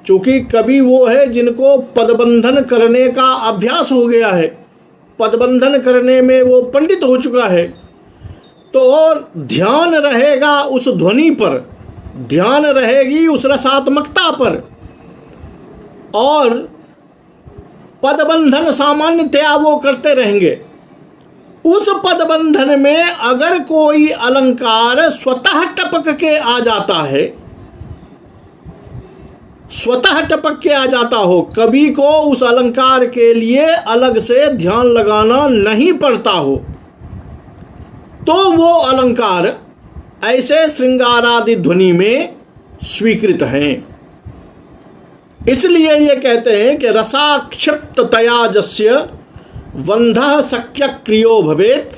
चूंकि कवि वो है जिनको पदबंधन करने का अभ्यास हो गया है, पदबंधन करने में वो पंडित हो चुका है, तो और ध्यान रहेगा उस ध्वनि पर, ध्यान रहेगी उस रसात्मकता पर, और पदबंधन सामान्यतया वो करते रहेंगे। उस पदबंधन में अगर कोई अलंकार स्वतः टपक के आ जाता है, स्वतः टपक के आ जाता हो, कवि को उस अलंकार के लिए अलग से ध्यान लगाना नहीं पड़ता हो, तो वो अलंकार ऐसे श्रृंगारादि ध्वनि में स्वीकृत हैं। इसलिए ये कहते हैं कि रसाक्षिप्ततया जस्य वंधः शक्य क्रियो भवेत्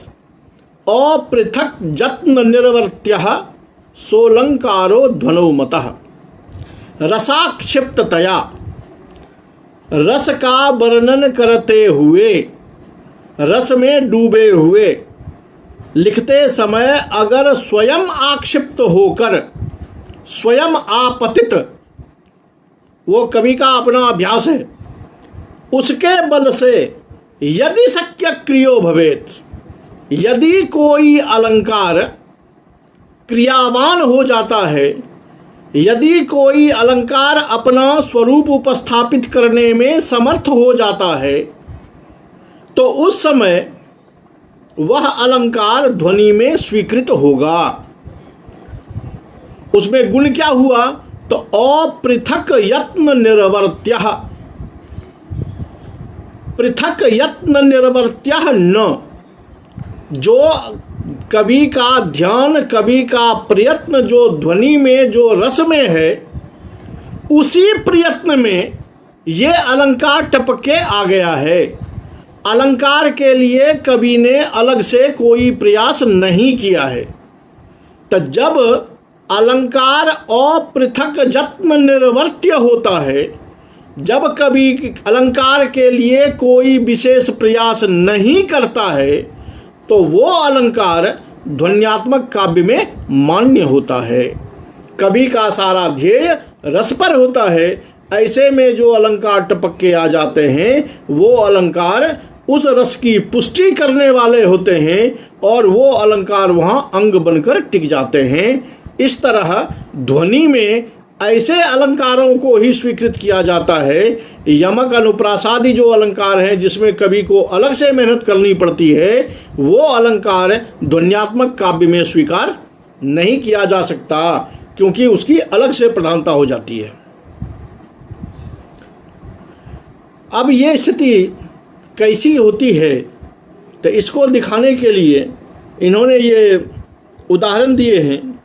अपृथक जत्न निर्वर्त्यः सोलंकारो ध्वनौ मतः। रसाक्षिप्ततया, रस का वर्णन करते हुए, रस में डूबे हुए लिखते समय अगर स्वयं आक्षिप्त होकर, स्वयं आपतित, वो कवि का अपना अभ्यास है, उसके बल से यदि शक्य क्रियो भवेत्, यदि कोई अलंकार क्रियावान हो जाता है, यदि कोई अलंकार अपना स्वरूप उपस्थापित करने में समर्थ हो जाता है, तो उस समय वह अलंकार ध्वनि में स्वीकृत होगा। उसमें गुण क्या हुआ? तो अपृथक यत्न निर्वर्त्यः, पृथक यत्न निर्वर्त्यः न, जो कवि का ध्यान, कवि का प्रयत्न जो ध्वनि में, जो रस में है, उसी प्रयत्न में ये अलंकार टपक के आ गया है। अलंकार के लिए कवि ने अलग से कोई प्रयास नहीं किया है। तो जब अलंकार अपृथक यत्न निर्वर्त्य होता है, जब कवि अलंकार के लिए कोई विशेष प्रयास नहीं करता है, तो वो अलंकार ध्वन्यात्मक काव्य में मान्य होता है। कवि का सारा ध्येय रस पर होता है। ऐसे में जो अलंकार टपक के आ जाते हैं, वो अलंकार उस रस की पुष्टि करने वाले होते हैं, और वो अलंकार वहाँ अंग बनकर टिक जाते हैं। इस तरह ध्वनि में ऐसे अलंकारों को ही स्वीकृत किया जाता है। यमक अनुप्रासादि जो अलंकार हैं, जिसमें कवि को अलग से मेहनत करनी पड़ती है, वो अलंकार ध्वन्यात्मक काव्य में स्वीकार नहीं किया जा सकता, क्योंकि उसकी अलग से प्रधानता हो जाती है। अब ये स्थिति कैसी होती है, तो इसको दिखाने के लिए इन्होंने ये उदाहरण दिए हैं।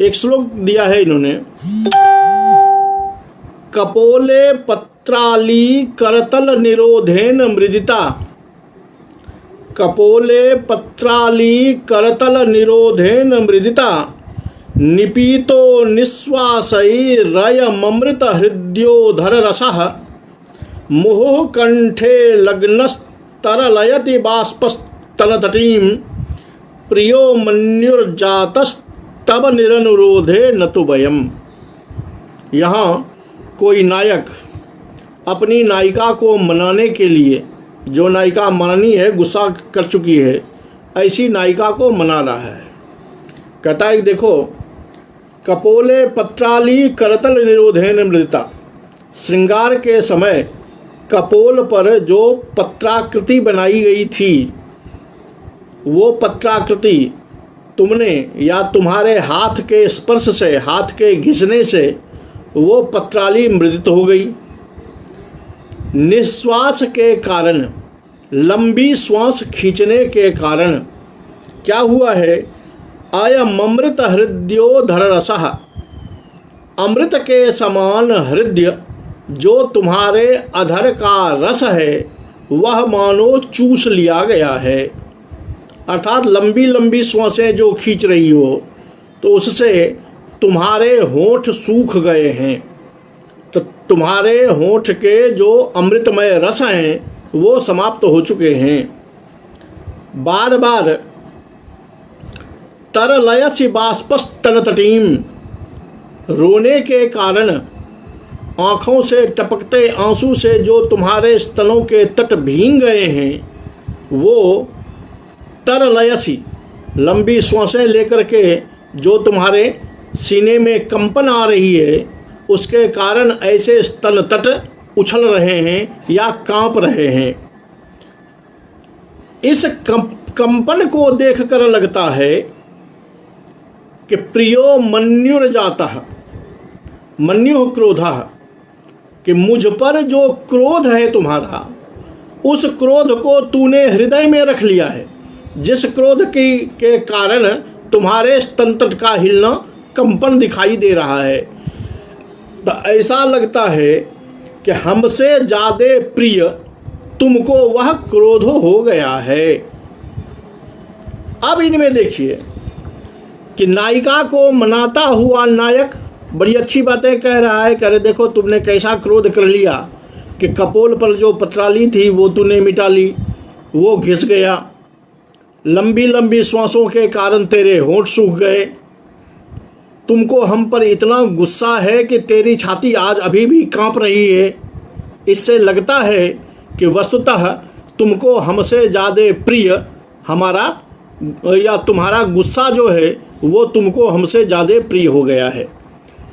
एक श्लोक दिया है इन्होंने, कपोले पत्राली करतल निरोधेन मृदिता, कपोले पत्राली करतल निरोधेन मृदिता, निपीतो निश्वासै रयममृत हृद्योधर रसः, मुहुः कंठे लग्नस्तरलयति बाष्पस्तनतटीं, प्रियो मन्युर्जातस्तब निरनुरोधे न तु भयम्। यहाँ कोई नायक अपनी नायिका को मनाने के लिए, जो नायिका मनानी है, गुस्सा कर चुकी है, ऐसी नायिका को मना रहा है। कहता है देखो, कपोले पत्राली करतल निरोधेन मृदिता, श्रृंगार के समय कपोल पर जो पत्राकृति बनाई गई थी, वो पत्राकृति तुमने या तुम्हारे हाथ के स्पर्श से, हाथ के घिसने से वो पत्राली मृदित हो गई। निश्वास के कारण, लंबी श्वास खींचने के कारण क्या हुआ है, अयममृत हृदयोधर रसः, अमृत के समान हृदय जो तुम्हारे अधर का रस है वह मानो चूस लिया गया है। अर्थात लंबी लंबी श्वासें जो खींच रही हो तो उससे तुम्हारे होंठ सूख गए हैं, तो तुम्हारे होंठ के जो अमृतमय रस हैं वो समाप्त हो चुके हैं। बार बार तरलयसि बाष्पस्तनतटीं, रोने के कारण आँखों से टपकते आंसू से जो तुम्हारे स्तनों के तट भींग गए हैं, वो तरलयसि, लंबी श्वासें लेकर के जो तुम्हारे सीने में कंपन आ रही है, उसके कारण ऐसे स्तन तट उछल रहे हैं या कांप रहे हैं। इस कंपन को देखकर लगता है कि प्रियो मन्युर्जातः, मन्युः क्रोधः, कि मुझ पर जो क्रोध है तुम्हारा, उस क्रोध को तूने हृदय में रख लिया है, जिस क्रोध के कारण तुम्हारे स्तन तट का हिलना, कंपन दिखाई दे रहा है। तो ऐसा लगता है कि हमसे ज़्यादा प्रिय तुमको वह क्रोध हो गया है। अब इनमें देखिए कि नायिका को मनाता हुआ नायक बड़ी अच्छी बातें कह रहा है, कह रहे देखो तुमने कैसा क्रोध कर लिया कि कपोल पर जो पत्राली थी वो तूने मिटा ली, वो घिस गया, लंबी लंबी श्वासों के कारण तेरे होंठ सूख गए, तुमको हम पर इतना गुस्सा है कि तेरी छाती आज अभी भी कांप रही है। इससे लगता है कि वस्तुतः तुमको हमसे ज़्यादा प्रिय हमारा, या तुम्हारा गुस्सा जो है वो तुमको हमसे ज़्यादा प्रिय हो गया है।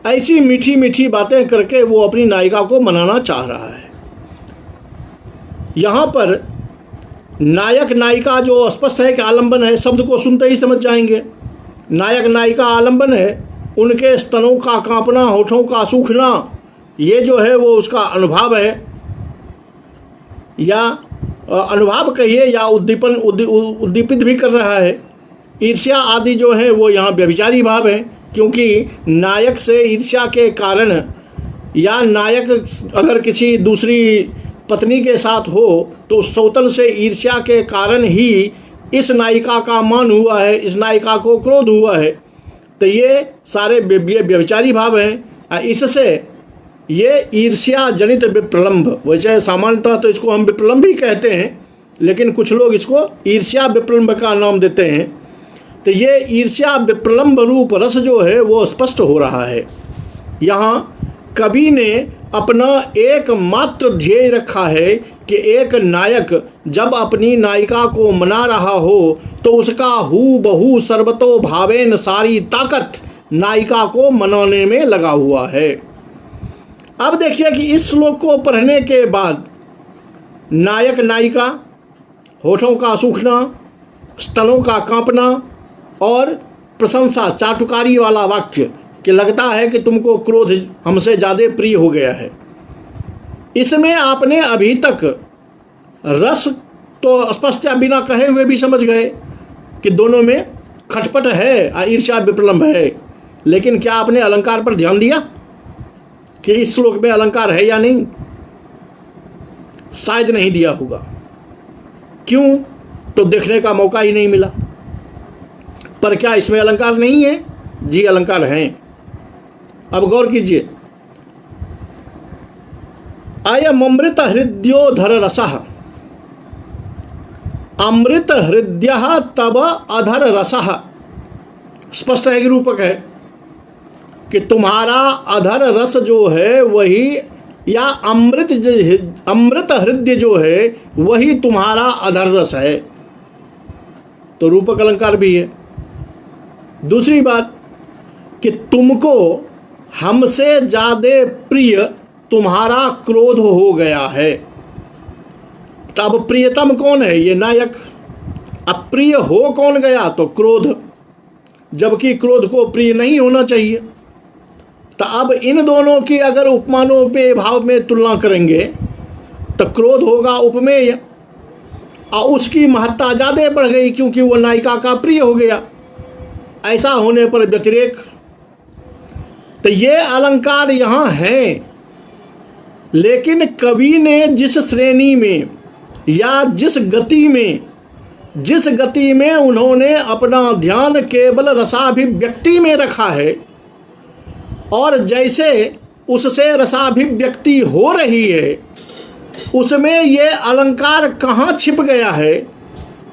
ऐसी मीठी मीठी बातें करके वो अपनी नायिका को मनाना चाह रहा है। यहाँ पर नायक नायिका जो स्पष्ट है कि आलंबन है, शब्द को सुनते ही समझ जाएंगे। नायक नायिका आलंबन है, उनके स्तनों का कांपना, होठों का सूखना, ये जो है वो उसका अनुभव है, या अनुभव कहिए या उद्दीपित भी कर रहा है। ईर्ष्या आदि जो है वो यहाँ व्यभिचारी भाव है, क्योंकि नायक से ईर्ष्या के कारण, या नायक अगर किसी दूसरी पत्नी के साथ हो तो सौतन से ईर्ष्या के कारण ही इस नायिका का मान हुआ है, इस नायिका को क्रोध हुआ है। तो ये सारे व्यभिचारी भाव हैं। इससे ये ईर्ष्या जनित विप्रलंभ, वैसे सामान्यतः तो इसको हम विप्रलंभ ही कहते हैं, लेकिन कुछ लोग इसको ईर्ष्या विप्रलंभ का नाम देते हैं। तो ये ईर्ष्या विप्रलंभ रूप रस जो है वो स्पष्ट हो रहा है। यहाँ कवि ने अपना एकमात्र ध्येय रखा है कि एक नायक जब अपनी नायिका को मना रहा हो तो उसका हू बहू सर्वतो भावेन सारी ताकत नायिका को मनाने में लगा हुआ है। अब देखिए कि इस श्लोक को पढ़ने के बाद नायक नायिका, होठों का सूखना, स्तनों का कांपना और प्रशंसा, चाटुकारी वाला वाक्य कि लगता है कि तुमको क्रोध हमसे ज़्यादा प्रिय हो गया है, इसमें आपने अभी तक रस तो स्पष्ट बिना कहे हुए भी समझ गए कि दोनों में खटपट है, ईर्ष्या विप्रलंभ है, लेकिन क्या आपने अलंकार पर ध्यान दिया कि इस श्लोक में अलंकार है या नहीं? शायद नहीं दिया होगा। क्यों? तो देखने का मौका ही नहीं मिला। पर क्या इसमें अलंकार नहीं है? जी अलंकार हैं। अब गौर कीजिए, अयम अमृत हृदयोधर रसः, अमृत हृदय तब अधर रसः, स्पष्ट है कि रूपक है कि तुम्हारा अधर रस जो है वही, या अमृत हृदय जो है वही तुम्हारा अधर रस है, तो रूपक अलंकार भी है। दूसरी बात कि तुमको हमसे ज्यादा प्रिय तुम्हारा क्रोध हो गया है। तब प्रियतम कौन है? ये नायक। अप्रिय हो कौन गया? तो क्रोध, जबकि क्रोध को प्रिय नहीं होना चाहिए। तो अब इन दोनों की अगर उपमानों पे भाव में तुलना करेंगे तो क्रोध होगा उपमेय, और उसकी महत्ता ज़्यादा बढ़ गई क्योंकि वो नायिका का प्रिय हो गया। ऐसा होने पर व्यतिरेक। तो ये अलंकार यहाँ हैं, लेकिन कवि ने जिस श्रेणी में या जिस गति में उन्होंने अपना ध्यान केवल रसाभिव्यक्ति में रखा है, और जैसे उससे रसाभिव्यक्ति हो रही है उसमें ये अलंकार कहाँ छिप गया है,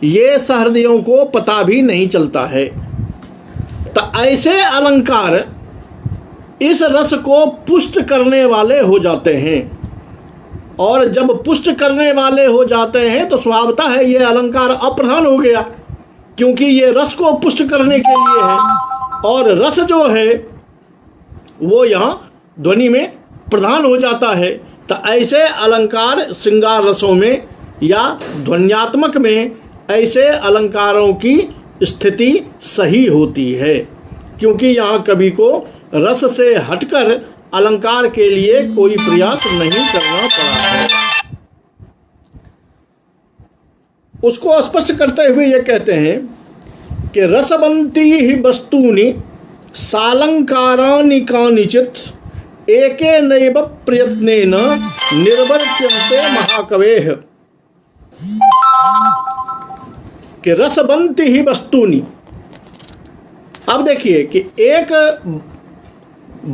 ये सहृदयों को पता भी नहीं चलता है। तो ऐसे अलंकार इस रस को पुष्ट करने वाले हो जाते हैं, और जब पुष्ट करने वाले हो जाते हैं तो स्वभावतः है ये अलंकार अप्रधान हो गया, क्योंकि ये रस को पुष्ट करने के लिए है, और रस जो है वो यहाँ ध्वनि में प्रधान हो जाता है। तो ऐसे अलंकार श्रृंगार रसों में या ध्वन्यात्मक में ऐसे अलंकारों की स्थिति सही होती है, क्योंकि यहाँ कवि को रस से हटकर अलंकार के लिए कोई प्रयास नहीं करना पड़ा है। उसको स्पष्ट करते हुए ये कहते हैं कि रसवंती ही वस्तूनि सालंकारानि कानिचित् एकेनैव प्रयत्नेन निर्वर्त्यन्ते महाकवेः। कि रसवंती ही वस्तूनि, अब देखिए कि एक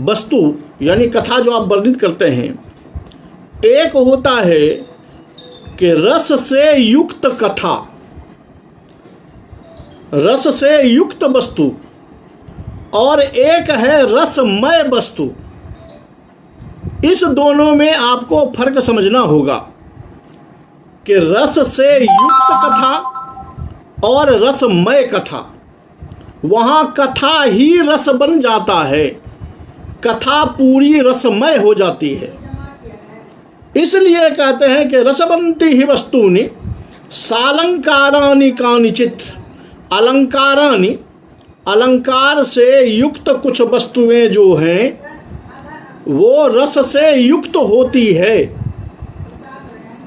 वस्तु यानी कथा जो आप वर्णित करते हैं, एक होता है कि रस से युक्त कथा, रस से युक्त वस्तु, और एक है रसमय वस्तु। इस दोनों में आपको फर्क समझना होगा कि रस से युक्त कथा और रसमय कथा, वहाँ कथा ही रस बन जाता है, कथा पूरी रसमय हो जाती है। इसलिए कहते हैं कि रसवंती ही वस्तूनि सालंकारानि कानिचित्, अलंकारानि, अलंकार से युक्त कुछ वस्तुएं जो हैं वो रस से युक्त होती है,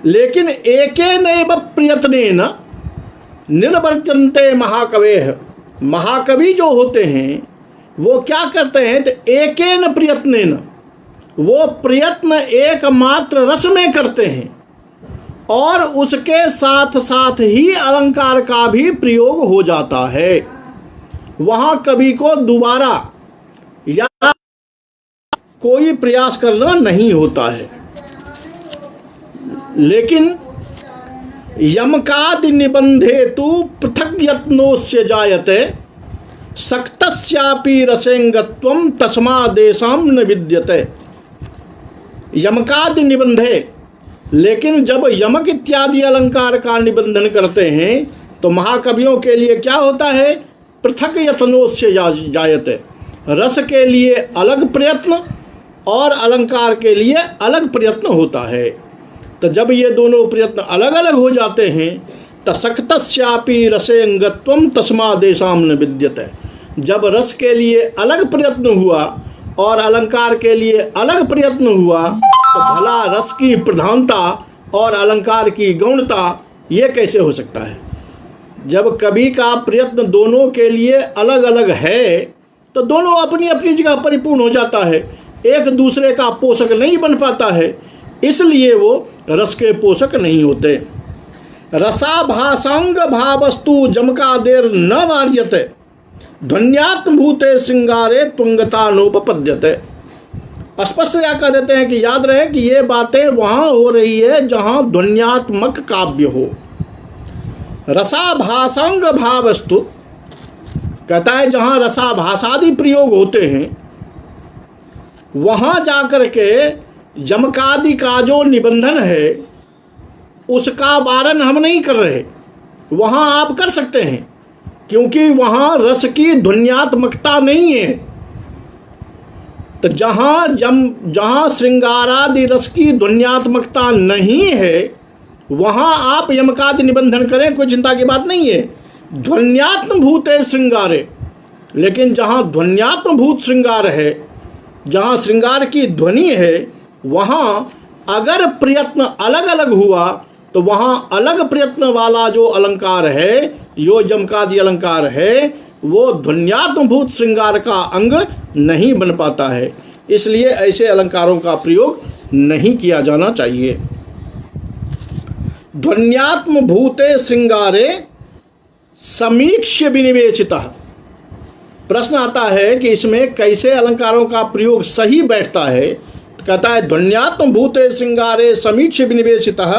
लेकिन एकेनैव प्रयत्नेन निर्वर्त्यन्ते महाकवेः। महाकवि जो होते हैं वो क्या करते हैं? तो एकेन प्रयत्नेन, वो प्रयत्न एकमात्र रस में करते हैं, और उसके साथ साथ ही अलंकार का भी प्रयोग हो जाता है। वहाँ कवि को दोबारा या कोई प्रयास करना नहीं होता है। लेकिन यमकादि निबंधे तु पृथक यत्नोस्य जायते सक्तस्यापि रसेंगत्वम तस्मादेशाम न विद्यते। यमकादि निबंधे, लेकिन जब यमक इत्यादि अलंकार का निबंधन करते हैं तो महाकवियों के लिए क्या होता है? पृथक यत्नोस्य जायते, रस के लिए अलग प्रयत्न और अलंकार के लिए अलग प्रयत्न होता है। तो जब ये दोनों प्रयत्न अलग अलग हो जाते हैं तसक्तस्यापि रसेंगत्वम तस्मादेशाम न विद्यते। जब रस के लिए अलग प्रयत्न हुआ और अलंकार के लिए अलग प्रयत्न हुआ तो भला रस की प्रधानता और अलंकार की गौणता ये कैसे हो सकता है? जब कवि का प्रयत्न दोनों के लिए अलग अलग है तो दोनों अपनी अपनी जगह परिपूर्ण हो जाता है, एक दूसरे का पोषक नहीं बन पाता है, इसलिए वो रस के पोषक नहीं होते। रसाभासांग भावस्तु जमकादेर न वार्यते, ध्वन्यात्मभूते श्रृंगारे तुंगता नोपपद्यते। स्पष्ट क्या कह देते हैं कि याद रहे कि ये बातें वहां हो रही है जहां ध्वन्यात्मक काव्य हो। रसाभासांग भावस्तु कहता है जहां रसाभासादि प्रयोग होते हैं वहां जाकर के जमकादि का जो निबंधन है उसका वारण हम नहीं कर रहे, वहां आप कर सकते हैं क्योंकि वहां रस की ध्वन्यात्मकता नहीं है। तो जहां श्रृंगारादि रस की ध्वन्यात्मकता नहीं है वहां आप यमकादि निबंधन करें, कोई चिंता की बात नहीं है। ध्वन्यात्मभूत है श्रृंगारे, लेकिन जहां ध्वन्यात्मभूत श्रृंगार है, जहां श्रृंगार की ध्वनि है, वहां अगर प्रयत्न अलग अलग हुआ तो वहां अलग प्रयत्न वाला जो अलंकार है, जो जमकादि अलंकार है, वो ध्वन्यात्मभूत श्रृंगार का अंग नहीं बन पाता है। इसलिए ऐसे अलंकारों का प्रयोग नहीं किया जाना चाहिए। ध्वन्यात्मभूते श्रृंगारे समीक्ष्य विनिवेशितः। प्रश्न आता है कि इसमें कैसे अलंकारों का प्रयोग सही बैठता है। तो कहता है ध्वन्यात्मभूते श्रृंगारे समीक्ष्य विनिवेशितः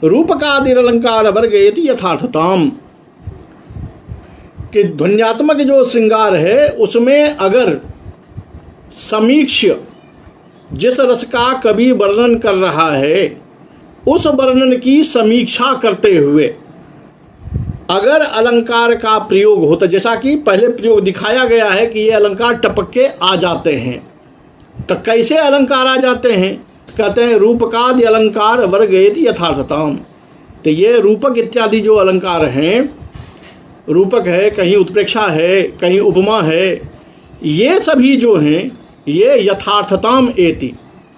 रूपकादि अलंकार वर्गेति यथार्थताम। कि ध्वन्यात्मक जो श्रृंगार है उसमें अगर समीक्ष्य जिस रस का कवि वर्णन कर रहा है उस वर्णन की समीक्षा करते हुए अगर अलंकार का प्रयोग होता, जैसा कि पहले प्रयोग दिखाया गया है कि ये अलंकार टपक के आ जाते हैं, तो कैसे अलंकार आ जाते हैं? कहते हैं रूपकादि अलंकार वर्गेति यथार्थताम। तो ये रूपक इत्यादि जो अलंकार हैं, रूपक है, कहीं उत्प्रेक्षा है, कहीं उपमा है, ये सभी जो हैं ये यथार्थताम एति,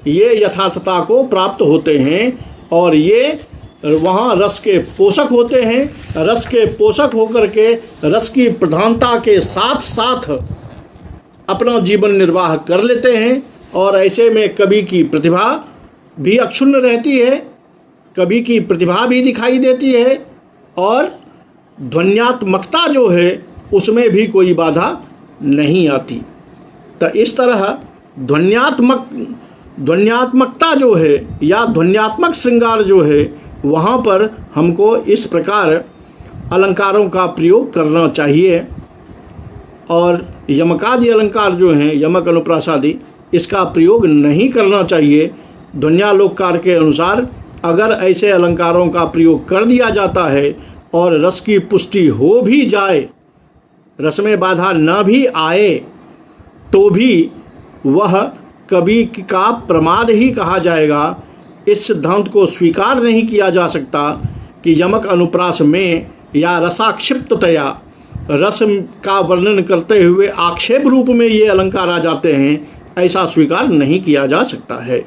ये यथार्थता को प्राप्त होते हैं और ये वहाँ रस के पोषक होते हैं। रस के पोषक होकर के रस की प्रधानता के साथ साथ अपना जीवन निर्वाह कर लेते हैं और ऐसे में कवि की प्रतिभा भी अक्षुण्ण रहती है, कवि की प्रतिभा भी दिखाई देती है और ध्वन्यात्मकता जो है उसमें भी कोई बाधा नहीं आती। तो इस तरह ध्वन्यात्मकता जो है या ध्वन्यात्मक श्रृंगार जो है वहाँ पर हमको इस प्रकार अलंकारों का प्रयोग करना चाहिए। और यमकादि अलंकार जो हैं, यमक अनुप्रासादि, इसका प्रयोग नहीं करना चाहिए। ध्वन्यालोककार के अनुसार अगर ऐसे अलंकारों का प्रयोग कर दिया जाता है और रस की पुष्टि हो भी जाए, रस में बाधा न भी आए, तो भी वह कवि का प्रमाद ही कहा जाएगा। इस सिद्धांत को स्वीकार नहीं किया जा सकता कि यमक अनुप्रास में या रसाक्षिप्ततया रस का वर्णन करते हुए आक्षेप रूप में ये अलंकार आ जाते हैं, ऐसा स्वीकार नहीं किया जा सकता है।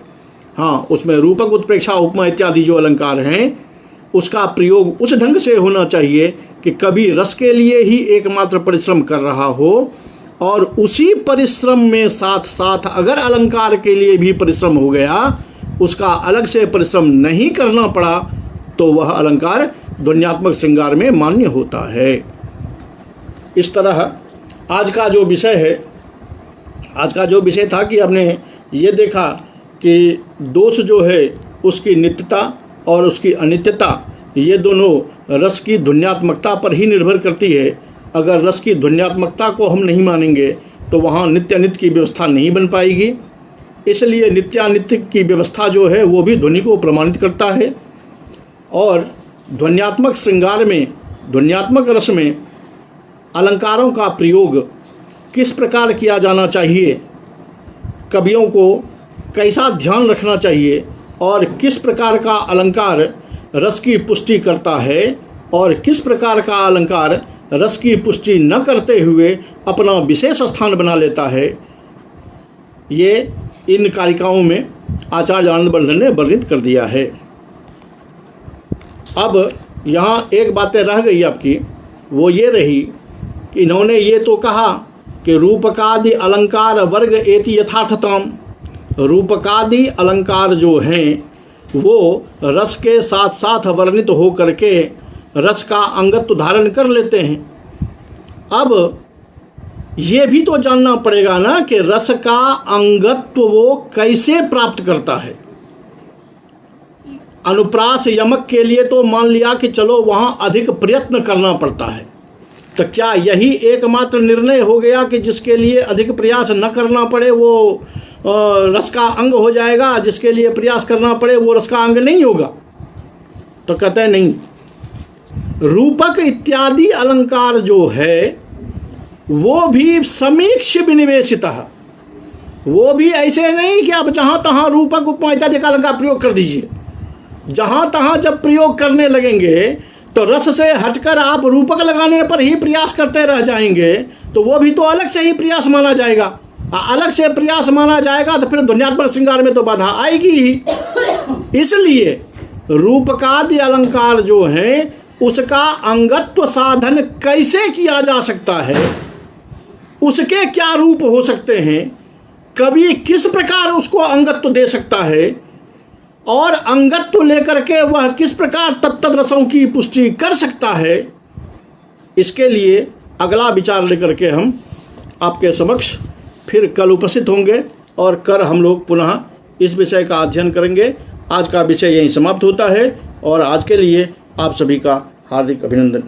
हाँ, उसमें रूपक उत्प्रेक्षा उपमा इत्यादि जो अलंकार हैं उसका प्रयोग उस ढंग से होना चाहिए कि कवि रस के लिए ही एकमात्र परिश्रम कर रहा हो और उसी परिश्रम में साथ साथ अगर अलंकार के लिए भी परिश्रम हो गया, उसका अलग से परिश्रम नहीं करना पड़ा, तो वह अलंकार ध्वन्यात्मक श्रृंगार में मान्य होता है। इस तरह आज का जो विषय था कि हमने ये देखा कि दोष जो है उसकी नित्यता और उसकी अनित्यता, ये दोनों रस की ध्वन्यात्मकता पर ही निर्भर करती है। अगर रस की ध्वन्यात्मकता को हम नहीं मानेंगे तो वहाँ नित्यानित्य की व्यवस्था नहीं बन पाएगी। इसलिए नित्यानित्य की व्यवस्था जो है वो भी ध्वनि को प्रमाणित करता है। और ध्वन्यात्मक श्रृंगार में, ध्वन्यात्मक रस में अलंकारों का प्रयोग किस प्रकार किया जाना चाहिए, कवियों को कैसा ध्यान रखना चाहिए और किस प्रकार का अलंकार रस की पुष्टि करता है और किस प्रकार का अलंकार रस की पुष्टि न करते हुए अपना विशेष स्थान बना लेता है, ये इन कारिकाओं में आचार्य आनंदवर्धन ने वर्णित कर दिया है। अब यहाँ एक बातें रह गई आपकी, वो ये रही कि इन्होंने ये तो कहा कि रूपकादि अलंकार वर्ग एति यथार्थताम, रूपकादि अलंकार जो हैं वो रस के साथ साथ वर्णित हो करके रस का अंगत्व धारण कर लेते हैं। अब ये भी तो जानना पड़ेगा ना कि रस का अंगत्व वो कैसे प्राप्त करता है। अनुप्रास यमक के लिए तो मान लिया कि चलो वहाँ अधिक प्रयत्न करना पड़ता है, तो क्या यही एकमात्र निर्णय हो गया कि जिसके लिए अधिक प्रयास न करना पड़े वो रस का अंग हो जाएगा, जिसके लिए प्रयास करना पड़े वो रस का अंग नहीं होगा? तो कहते हैं नहीं, रूपक इत्यादि अलंकार जो है वो भी समीक्ष विनिवेशितः, वो भी ऐसे नहीं कि आप जहाँ तहाँ रूपक उपमा इत्यादि का अलंकार प्रयोग कर दीजिए। जहाँ तहाँ जब प्रयोग करने लगेंगे तो रस से हटकर आप रूपक लगाने पर ही प्रयास करते रह जाएंगे, तो वो भी तो अलग से ही प्रयास माना जाएगा। अलग से प्रयास माना जाएगा तो फिर ध्वन्यात्मक श्रृंगार में तो बाधा आएगी ही। इसलिए रूपकादि अलंकार जो है उसका अंगत्व साधन कैसे किया जा सकता है, उसके क्या रूप हो सकते हैं, कवि किस प्रकार उसको अंगत्व दे सकता है, और अंगत्व लेकर के वह किस प्रकार तत्त रसों की पुष्टि कर सकता है, इसके लिए अगला विचार लेकर के हम आपके समक्ष फिर कल उपस्थित होंगे और कल हम लोग पुनः इस विषय का अध्ययन करेंगे। आज का विषय यहीं समाप्त होता है और आज के लिए आप सभी का हार्दिक अभिनंदन।